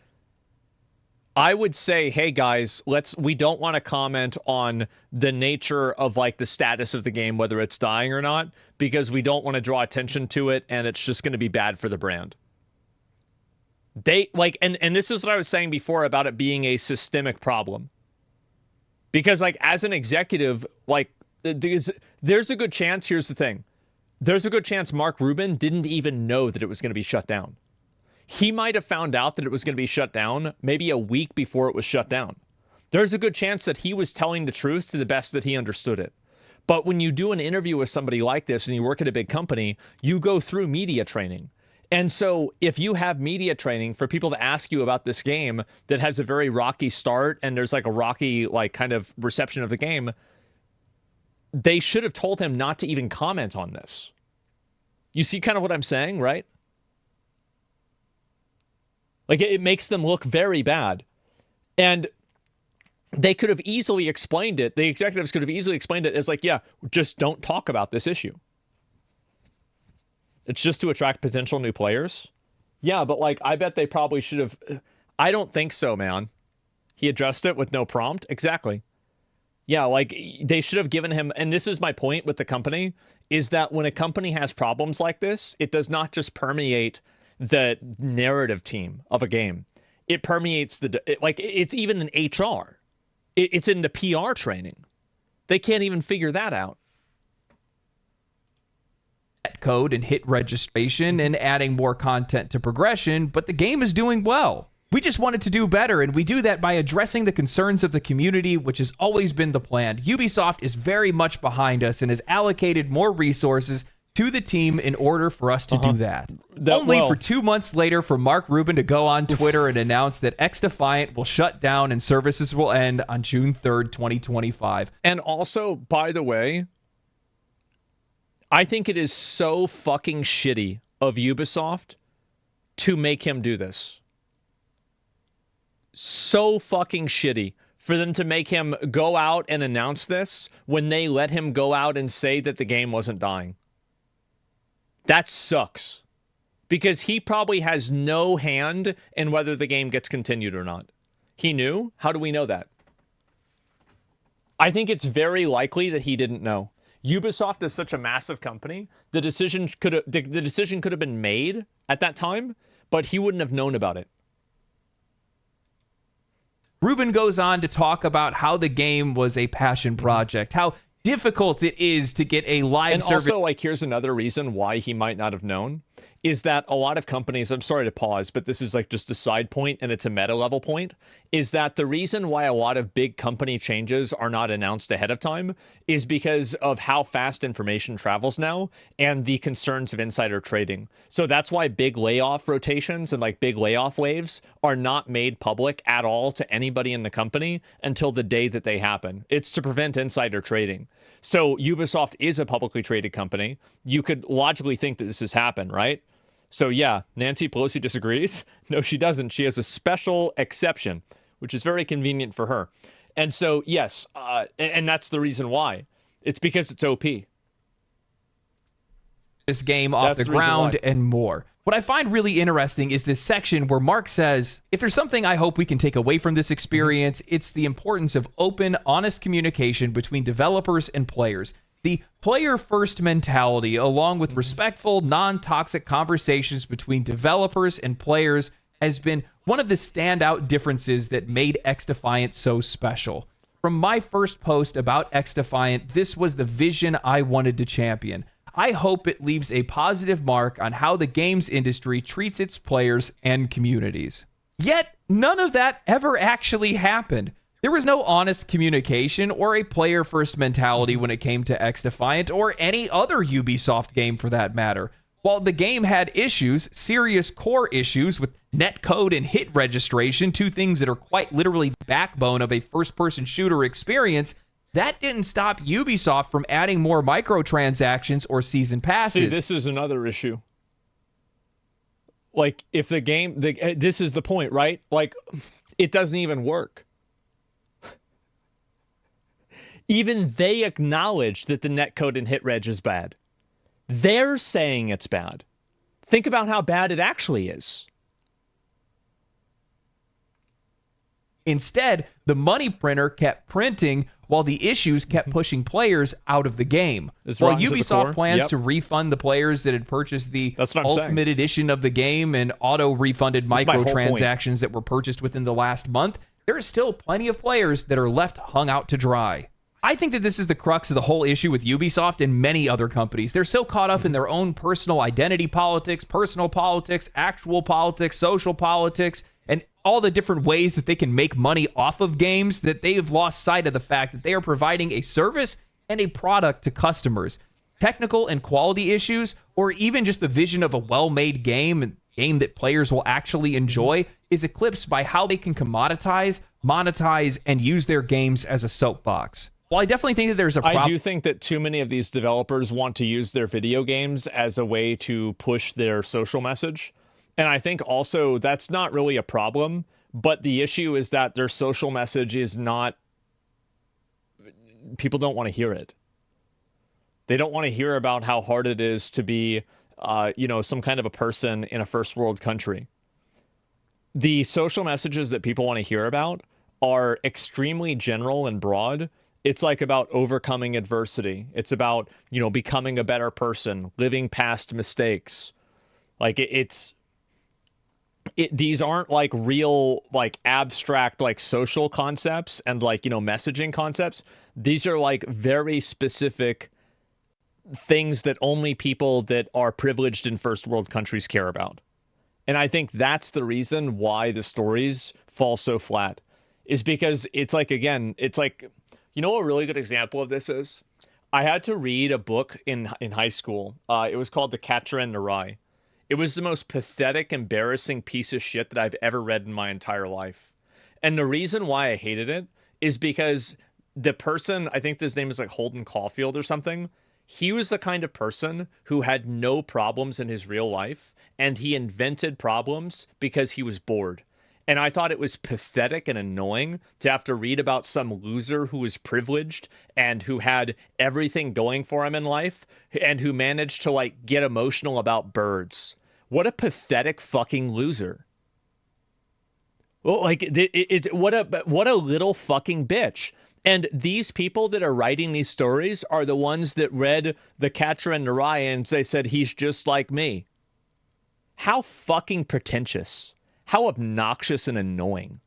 I would say, hey, guys, we don't want to comment on the nature of, like, the status of the game, whether it's dying or not, because we don't want to draw attention to it, and it's just going to be bad for the brand. They, like, and this is what I was saying before about it being a systemic problem. Because, like, as an executive, like, there's a good chance, here's the thing. there's a good chance Mark Rubin didn't even know that it was going to be shut down. He might have found out that it was going to be shut down maybe a week before it was shut down. There's a good chance that he was telling the truth to the best that he understood it. But when you do an interview with somebody like this and you work at a big company, you go through media training. And so if you have media training for people to ask you about this game that has a very rocky start and there's like a rocky like kind of reception of the game, they should have told him not to even comment on this. You see kind of what I'm saying, right? Like it makes them look very bad. And they could have easily explained it. The executives could have easily explained it as like, yeah, just don't talk about this issue. It's just to attract potential new players. Yeah, but like, I bet they probably should have. I don't think so, man. He addressed it with no prompt. Exactly. Yeah, like they should have given him, and this is my point with the company, is that when a company has problems like this, it does not just permeate the narrative team of a game. It permeates it's even in HR. It's in the PR training. They can't even figure that out. Code and hit registration and adding more content to progression, but the game is doing well. We just wanted to do better, and we do that by addressing the concerns of the community, which has always been the plan. Ubisoft is very much behind us and has allocated more resources to the team in order for us to do that. Only for 2 months later for Mark Rubin to go on Twitter and announce that XDefiant will shut down and services will end on June 3rd, 2025. And also, by the way, I think it is so fucking shitty of Ubisoft to make him do this. So fucking shitty for them to make him go out and announce this when they let him go out and say that the game wasn't dying. That sucks. Because he probably has no hand in whether the game gets continued or not. He knew? How do we know that? I think it's very likely that he didn't know. Ubisoft is such a massive company. The decision could have been made at that time, but he wouldn't have known about it. Rubin goes on to talk about how the game was a passion project, how difficult it is to get a live service. And also, like, here's another reason why he might not have known, is that a lot of companies, I'm sorry to pause, but this is like just a side point and it's a meta level point, is that the reason why a lot of big company changes are not announced ahead of time is because of how fast information travels now and the concerns of insider trading. So that's why big layoff rotations and like big layoff waves are not made public at all to anybody in the company until the day that they happen. It's to prevent insider trading. So Ubisoft is a publicly traded company. You could logically think that this has happened, right? So yeah, Nancy Pelosi disagrees. No, she doesn't. She has a special exception, which is very convenient for her. And so, yes, and that's the reason why. It's because it's OP. This game off the ground and more. What I find really interesting is this section where Mark says, if there's something I hope we can take away from this experience, it's the importance of open, honest communication between developers and players. The player-first mentality, along with respectful, non-toxic conversations between developers and players, has been one of the standout differences that made XDefiant so special. From my first post about XDefiant, this was the vision I wanted to champion. I hope it leaves a positive mark on how the games industry treats its players and communities. Yet, none of that ever actually happened. There was no honest communication or a player-first mentality when it came to XDefiant or any other Ubisoft game for that matter. While the game had issues, serious core issues with netcode and hit registration, two things that are quite literally the backbone of a first-person shooter experience, that didn't stop Ubisoft from adding more microtransactions or season passes. See, this is another issue. Like, if the game, this is the point, right? Like, it doesn't even work. Even they acknowledge that the netcode and hit reg is bad. They're saying it's bad. Think about how bad it actually is. Instead, the money printer kept printing while the issues kept pushing players out of the game. While Ubisoft plans to refund the players that had purchased the Ultimate Edition of the game and auto-refunded microtransactions that were purchased within the last month, there are still plenty of players that are left hung out to dry. I think that this is the crux of the whole issue with Ubisoft and many other companies. They're so caught up in their own personal identity politics, personal politics, actual politics, social politics, and all the different ways that they can make money off of games that they have lost sight of the fact that they are providing a service and a product to customers. Technical and quality issues, or even just the vision of a well-made game that players will actually enjoy, is eclipsed by how they can commoditize, monetize, and use their games as a soapbox. Well, I definitely think that there's a problem. I do think that too many of these developers want to use their video games as a way to push their social message. And I think also that's not really a problem, but the issue is that their social message is not, people don't want to hear it. They don't want to hear about how hard it is to be, some kind of a person in a first world country. The social messages that people want to hear about are extremely general and broad. It's like about overcoming adversity. It's about, becoming a better person, living past mistakes. Like these aren't like real, like abstract, like social concepts and like, messaging concepts. These are like very specific things that only people that are privileged in first world countries care about. And I think that's the reason why the stories fall so flat, is because it's like, again, it's like, a really good example of this is I had to read a book in high school. It was called The Catcher in the Rye. It was the most pathetic, embarrassing piece of shit that I've ever read in my entire life. And the reason why I hated it is because the person, I think his name is like Holden Caulfield or something, he was the kind of person who had no problems in his real life, and he invented problems because he was bored. And I thought it was pathetic and annoying to have to read about some loser who was privileged and who had everything going for him in life and who managed to like get emotional about birds. What a pathetic fucking loser. Well, like what a little fucking bitch. And these people that are writing these stories are the ones that read The Catcher in the Rye and they said, he's just like me. How fucking pretentious. How obnoxious and annoying.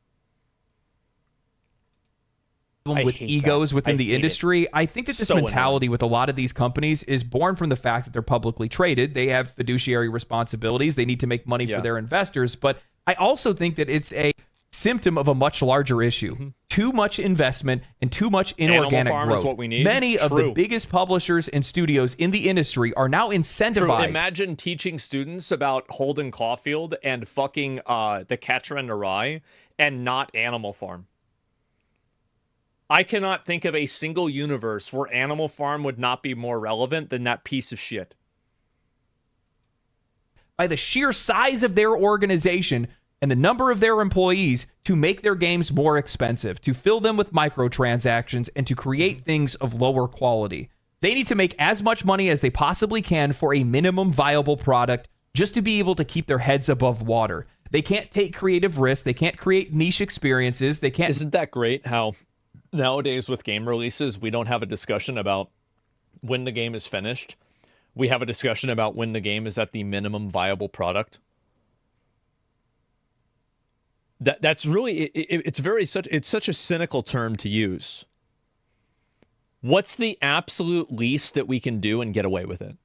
With egos within the industry. I think that this mentality with a lot of these companies is born from the fact that they're publicly traded. They have fiduciary responsibilities. They need to make money for their investors. But I also think that it's a symptom of a much larger issue. Mm-hmm. Too much investment and too much inorganic growth. Is what we need. Many of the biggest publishers and studios in the industry are now incentivized. True. Imagine teaching students about Holden Caulfield and fucking The Catcher in the Rye and not Animal Farm. I cannot think of a single universe where Animal Farm would not be more relevant than that piece of shit. By the sheer size of their organization and the number of their employees, to make their games more expensive, to fill them with microtransactions, and to create things of lower quality. They need to make as much money as they possibly can for a minimum viable product just to be able to keep their heads above water. They can't take creative risks. They can't create niche experiences. They can't. Isn't that great how nowadays with game releases, we don't have a discussion about when the game is finished. We have a discussion about when the game is at the minimum viable product. That's really, it's such a cynical term to use. What's the absolute least that we can do and get away with it?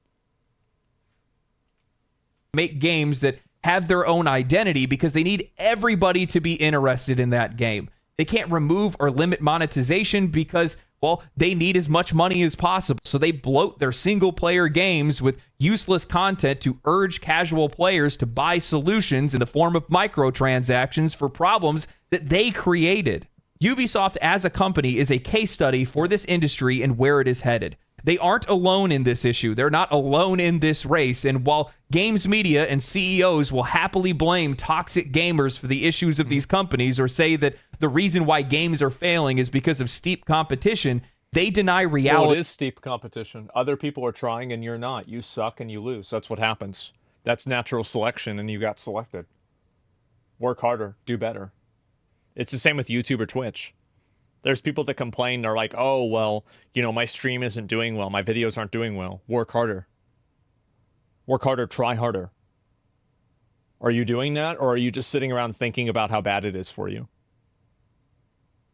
Make games that have their own identity because they need everybody to be interested in that game. They can't remove or limit monetization because, well, they need as much money as possible. So they bloat their single-player games with useless content to urge casual players to buy solutions in the form of microtransactions for problems that they created. Ubisoft as a company is a case study for this industry and where it is headed. They aren't alone in this issue. They're not alone in this race. And while games media and CEOs will happily blame toxic gamers for the issues of these companies or say that the reason why games are failing is because of steep competition, they deny reality. Well, it is steep competition. Other people are trying and you're not. You suck and you lose. That's what happens. That's natural selection and you got selected. Work harder. Do better. It's the same with YouTube or Twitch. There's people that complain. They're like, oh, well, my stream isn't doing well. My videos aren't doing well. Work harder. Work harder. Try harder. Are you doing that? Or are you just sitting around thinking about how bad it is for you?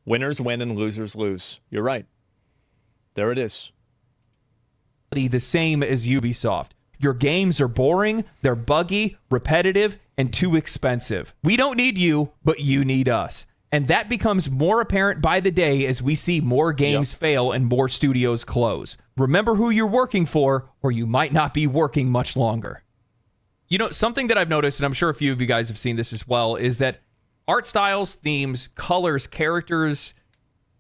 Winners win and losers lose. You're right. There it is. The same as Ubisoft. Your games are boring, they're buggy, repetitive, and too expensive. We don't need you, but you need us. And that becomes more apparent by the day as we see more games fail and more studios close. Remember who you're working for, or you might not be working much longer. You know, something that I've noticed, and I'm sure a few of you guys have seen this as well, is that art styles, themes, colors, characters,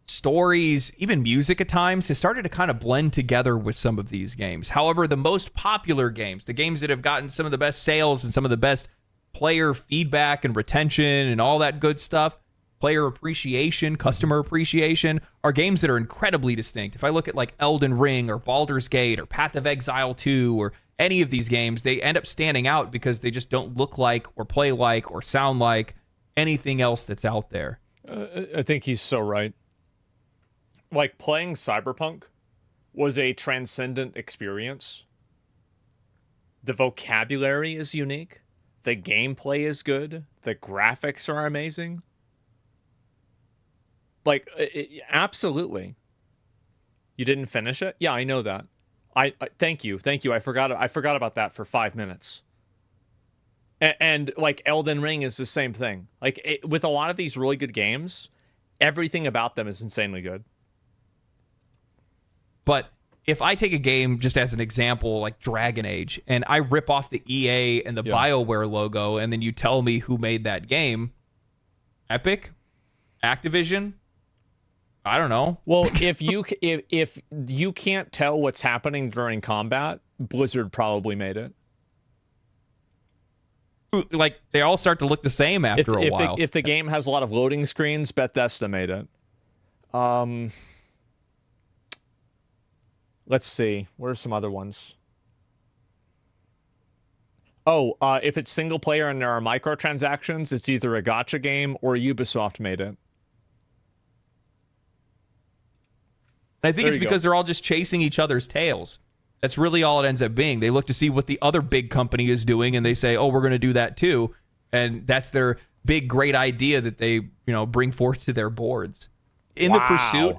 stories, even music at times has started to kind of blend together with some of these games. However, the most popular games, the games that have gotten some of the best sales and some of the best player feedback and retention and all that good stuff, player appreciation, customer appreciation, are games that are incredibly distinct. If I look at like Elden Ring or Baldur's Gate or Path of Exile 2 or any of these games, they end up standing out because they just don't look like or play like or sound like anything else that's out there. I think he's so right. Like, playing Cyberpunk was a transcendent experience. The vocabulary is unique. The gameplay is good. The graphics are amazing. Like, absolutely. You didn't finish it? Yeah, I know that. I thank you. I forgot about that for 5 minutes. And like Elden Ring is the same thing. Like, with a lot of these really good games, everything about them is insanely good. But if I take a game just as an example, like Dragon Age, and I rip off the EA and the BioWare logo, and then you tell me who made that game, Epic, Activision, I don't know. Well, if you can't tell what's happening during combat, Blizzard probably made it. Like, they all start to look the same after a while. If the game has a lot of loading screens, Bethesda made it. Let's see. What are some other ones? Oh, if it's single player and there are microtransactions, it's either a gacha game or Ubisoft made it. I think it's because they're all just chasing each other's tails. That's really all it ends up being. They look to see what the other big company is doing, and they say, oh, we're going to do that too. And that's their big, great idea that they, bring forth to their boards. In the pursuit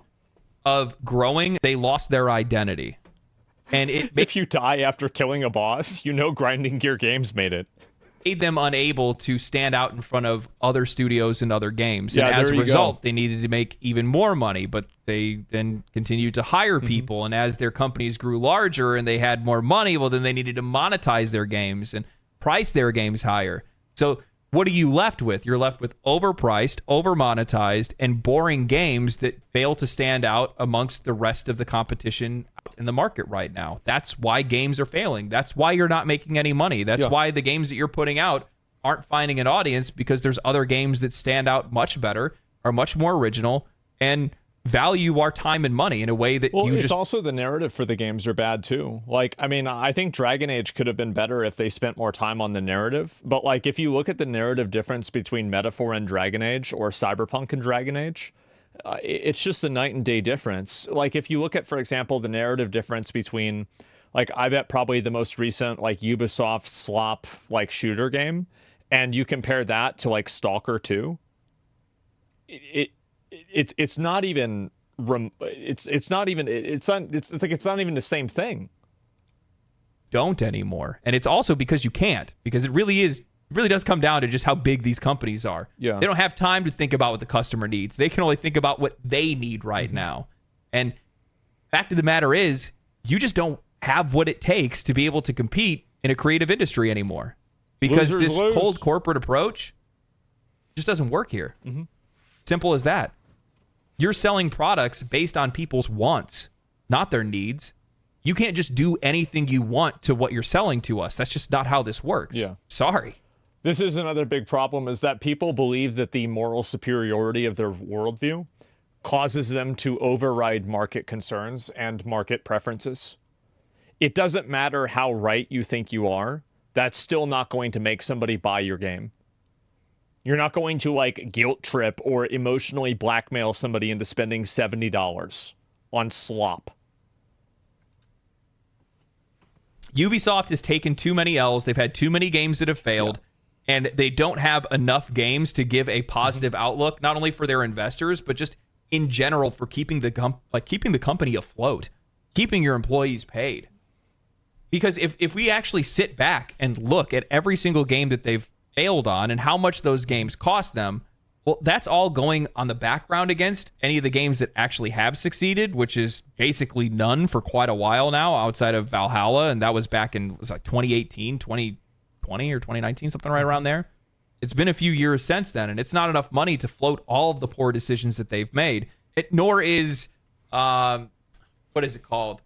of growing, they lost their identity. And if you die after killing a boss, Grinding Gear Games made it. Made them unable to stand out in front of other studios and other games. Yeah, and as a result, they needed to make even more money, but they then continued to hire people. And as their companies grew larger and they had more money, well, then they needed to monetize their games and price their games higher. So what are you left with? You're left with overpriced, overmonetized, and boring games that fail to stand out amongst the rest of the competition in the market right now. That's why games are failing. That's why you're not making any money. That's why the games that you're putting out aren't finding an audience, because there's other games that stand out much better, are much more original, and value our time and money in a way that it's also the narrative for the games are bad too. Like, I mean, I think Dragon Age could have been better if they spent more time on the narrative. But like, if you look at the narrative difference between Metaphor and Dragon Age or Cyberpunk and Dragon Age, it's just a night and day difference. Like, if you look at, for example, the narrative difference between, like, I bet probably the most recent, like, Ubisoft slop, like, shooter game, and you compare that to, like, Stalker 2, it's not even it's not even the same thing. Don't anymore. And it's also because you can't, because it really does come down to just how big these companies are. Yeah. They don't have time to think about what the customer needs. They can only think about what they need right now. And fact of the matter is, you just don't have what it takes to be able to compete in a creative industry anymore, because this cold corporate approach just doesn't work here. Simple as that. You're selling products based on people's wants, not their needs. You can't just do anything you want to what you're selling to us. That's just not how this works. Yeah. Sorry. This is another big problem, is that people believe that the moral superiority of their worldview causes them to override market concerns and market preferences. It doesn't matter how right you think you are. That's still not going to make somebody buy your game. You're not going to, like, guilt trip or emotionally blackmail somebody into spending $70 on slop. Ubisoft has taken too many L's. They've had too many games that have failed, and they don't have enough games to give a positive outlook, not only for their investors, but just in general for keeping the company afloat, keeping your employees paid. Because if we actually sit back and look at every single game that they've failed on and how much those games cost them, well, that's all going on the background against any of the games that actually have succeeded, which is basically none for quite a while now outside of Valhalla. And that was back in, was like 2018, 2020 or 2019, something right around there. It's been a few years since then, and it's not enough money to float all of the poor decisions that they've made. Nor is, what is it called?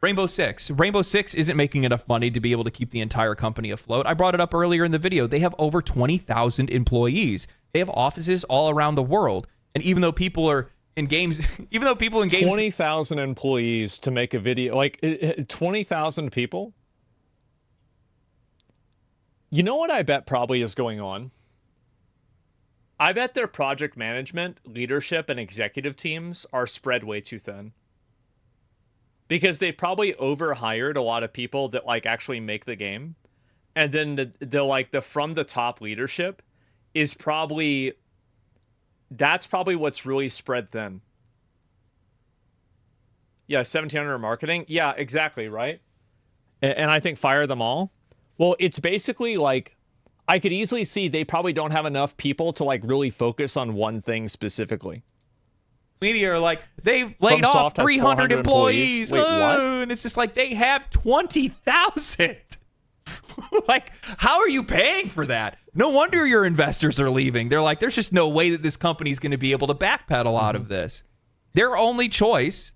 Rainbow Six. Rainbow Six isn't making enough money to be able to keep the entire company afloat. I brought it up earlier in the video. They have over 20,000 employees. They have offices all around the world. And even though people are in games, 20,000 employees to make a video, like 20,000 people. You know what I bet probably is going on? I bet their project management, leadership, and executive teams are spread way too thin. Because they probably overhired a lot of people that like actually make the game. And then the from the top leadership is probably, that's probably what's really spread thin. Yeah, 1,700 marketing. Yeah, exactly, right? And I think fire them all. Well, it's basically like, I could easily see they probably don't have enough people to like really focus on one thing specifically. Media are like, they've laid off 300 employees. Wait, what? And it's just like, they have 20,000. Like, how are you paying for that? No wonder your investors are leaving. They're like, there's just no way that this company's going to be able to backpedal out of this. Their only choice,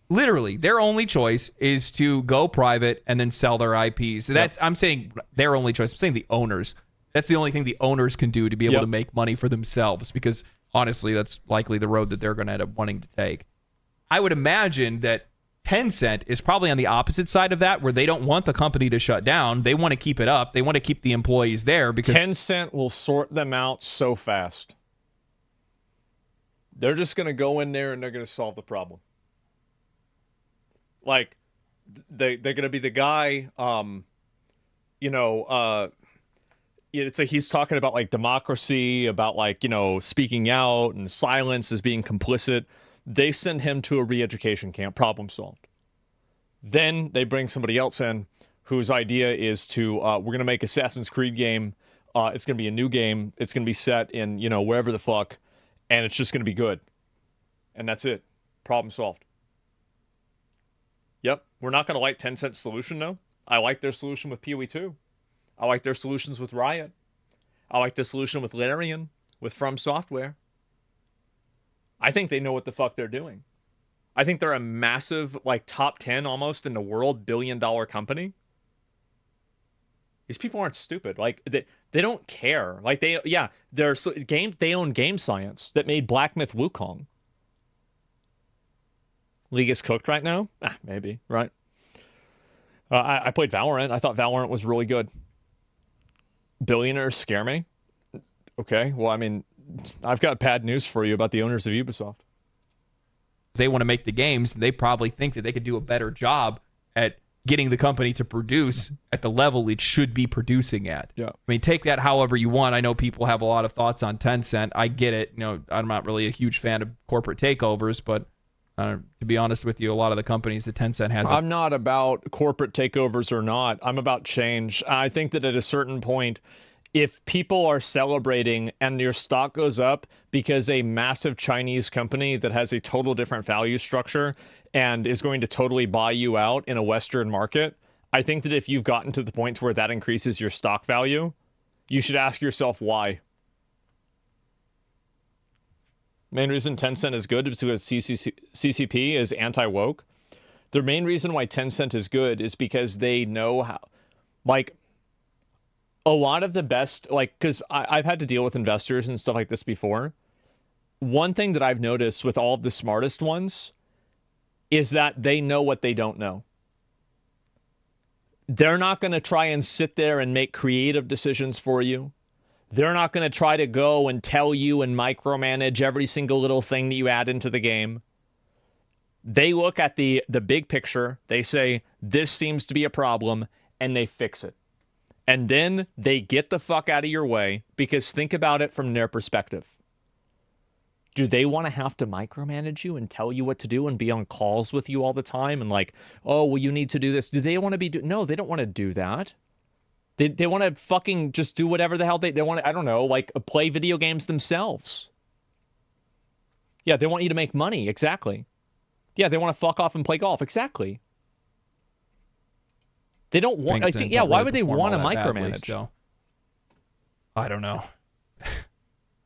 literally, their only choice is to go private and then sell their IPs. So that's, I'm saying their only choice. I'm saying the owners. That's the only thing the owners can do to be able to make money for themselves, because honestly, that's likely the road that they're going to end up wanting to take. I would imagine that Tencent is probably on the opposite side of that, where they don't want the company to shut down. They want to keep it up. They want to keep the employees there because Tencent will sort them out so fast. They're just going to go in there and they're going to solve the problem. Like, they're going to be the guy, it's like he's talking about like democracy, about like, speaking out, and silence as being complicit. They send him to a re-education camp, problem solved. Then they bring somebody else in whose idea is to, we're going to make Assassin's Creed game. It's going to be a new game. It's going to be set in, wherever the fuck. And it's just going to be good. And that's it. Problem solved. Yep. We're not going to like Tencent's solution, though. I like their solution with PoE 2. I like their solutions with Riot. I like the solution with Larian, with From Software. I think they know what the fuck they're doing. I think they're a massive, like top 10 almost in the world, billion-dollar company. These people aren't stupid. Like they don't they own Game Science that made Black Myth Wukong. League is cooked right now? Maybe, right? I played Valorant. I thought Valorant was really good. Billionaires scare me. Okay, well, I mean, I've got bad news for you about the owners of Ubisoft. They want to make the games. They probably think that they could do a better job at getting the company to produce at the level it should be producing at. Yeah. I mean, take that however you want. I know people have a lot of thoughts on Tencent. I get it. I'm not really a huge fan of corporate takeovers, but to be honest with you, a lot of the companies that Tencent has... I'm not about corporate takeovers or not. I'm about change. I think that at a certain point, if people are celebrating and your stock goes up because a massive Chinese company that has a total different value structure and is going to totally buy you out in a Western market, I think that if you've gotten to the point where that increases your stock value, you should ask yourself why. Main reason Tencent is good is because CCP is anti-woke. The main reason why Tencent is good is because they know how, like, a lot of the best, like, because I've had to deal with investors and stuff like this before. One thing that I've noticed with all of the smartest ones is that they know what they don't know. They're not going to try and sit there and make creative decisions for you. They're not going to try to go and tell you and micromanage every single little thing that you add into the game. They look at the big picture. They say, this seems to be a problem, and they fix it. And then they get the fuck out of your way, because think about it from their perspective. Do they want to have to micromanage you and tell you what to do and be on calls with you all the time and like, oh, well, you need to do this? Do they want to be no, they don't want to do that. They want to fucking just do whatever the hell they want to, I don't know, like play video games themselves. Yeah, they want you to make money, exactly. Yeah, they want to fuck off and play golf, exactly. They don't want, I think, yeah, why would they want to micromanage? I don't know.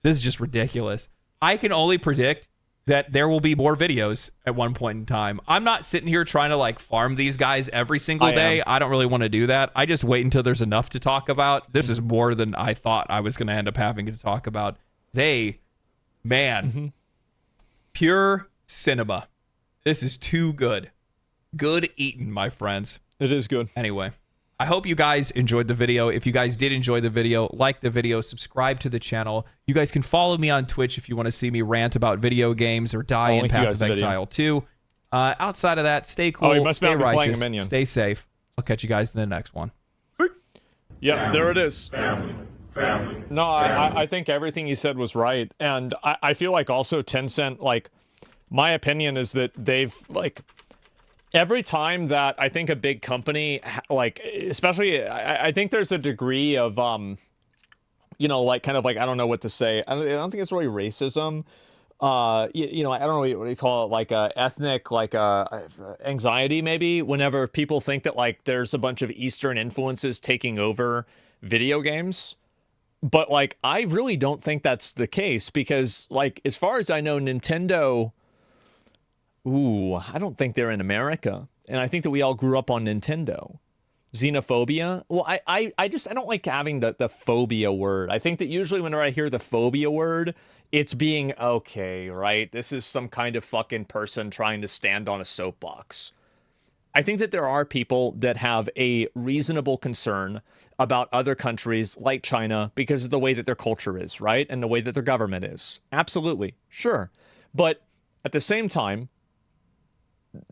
This is just ridiculous. I can only predict that there will be more videos at one point in time. I'm not sitting here trying to like farm these guys every single day. I don't really want to do that. I just wait until there's enough to talk about. This is more than I thought I was going to end up having to talk about. Pure cinema. This is too good. Good eating, my friends. It is good. Anyway, I hope you guys enjoyed the video. If you guys did enjoy the video, like the video, subscribe to the channel. You guys can follow me on Twitch if you want to see me rant about video games or die in Path of Exile 2. Outside of that, stay cool, stay righteous, stay safe. I'll catch you guys in the next one. Yep, there it is. No, I think everything you said was right. And I feel like also Tencent, like, my opinion is that they've, like, every time that I think a big company, like, especially, I think there's a degree of, you know, like, kind of like, I don't know what to say. I don't think it's really racism. You know, I don't know what you call it, like, ethnic, like, anxiety, maybe, whenever people think that, like, there's a bunch of Eastern influences taking over video games. But, like, I really don't think that's the case because, like, as far as I know, Nintendo... I don't think they're in America. And I think that we all grew up on Nintendo. Xenophobia? Well, I don't like having the phobia word. I think that usually whenever I hear the phobia word, it's being, okay, right? This is some kind of fucking person trying to stand on a soapbox. I think that there are people that have a reasonable concern about other countries like China because of the way that their culture is, right? And the way that their government is. Absolutely. Sure. But at the same time,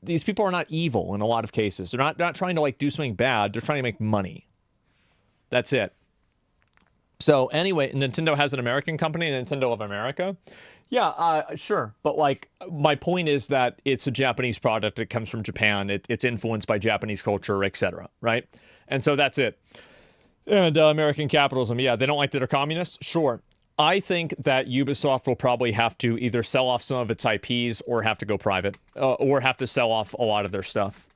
these people are not evil in a lot of cases. They're not trying to like do something bad. They're trying to make money. That's it. So anyway, Nintendo has an American company, Nintendo of America. Yeah, sure. But like my point is that it's a Japanese product. It comes from Japan. It's influenced by Japanese culture, etc. Right? And so that's it. And American capitalism. Yeah, they don't like that they're communists. Sure. I think that Ubisoft will probably have to either sell off some of its IPs or have to go private or have to sell off a lot of their stuff.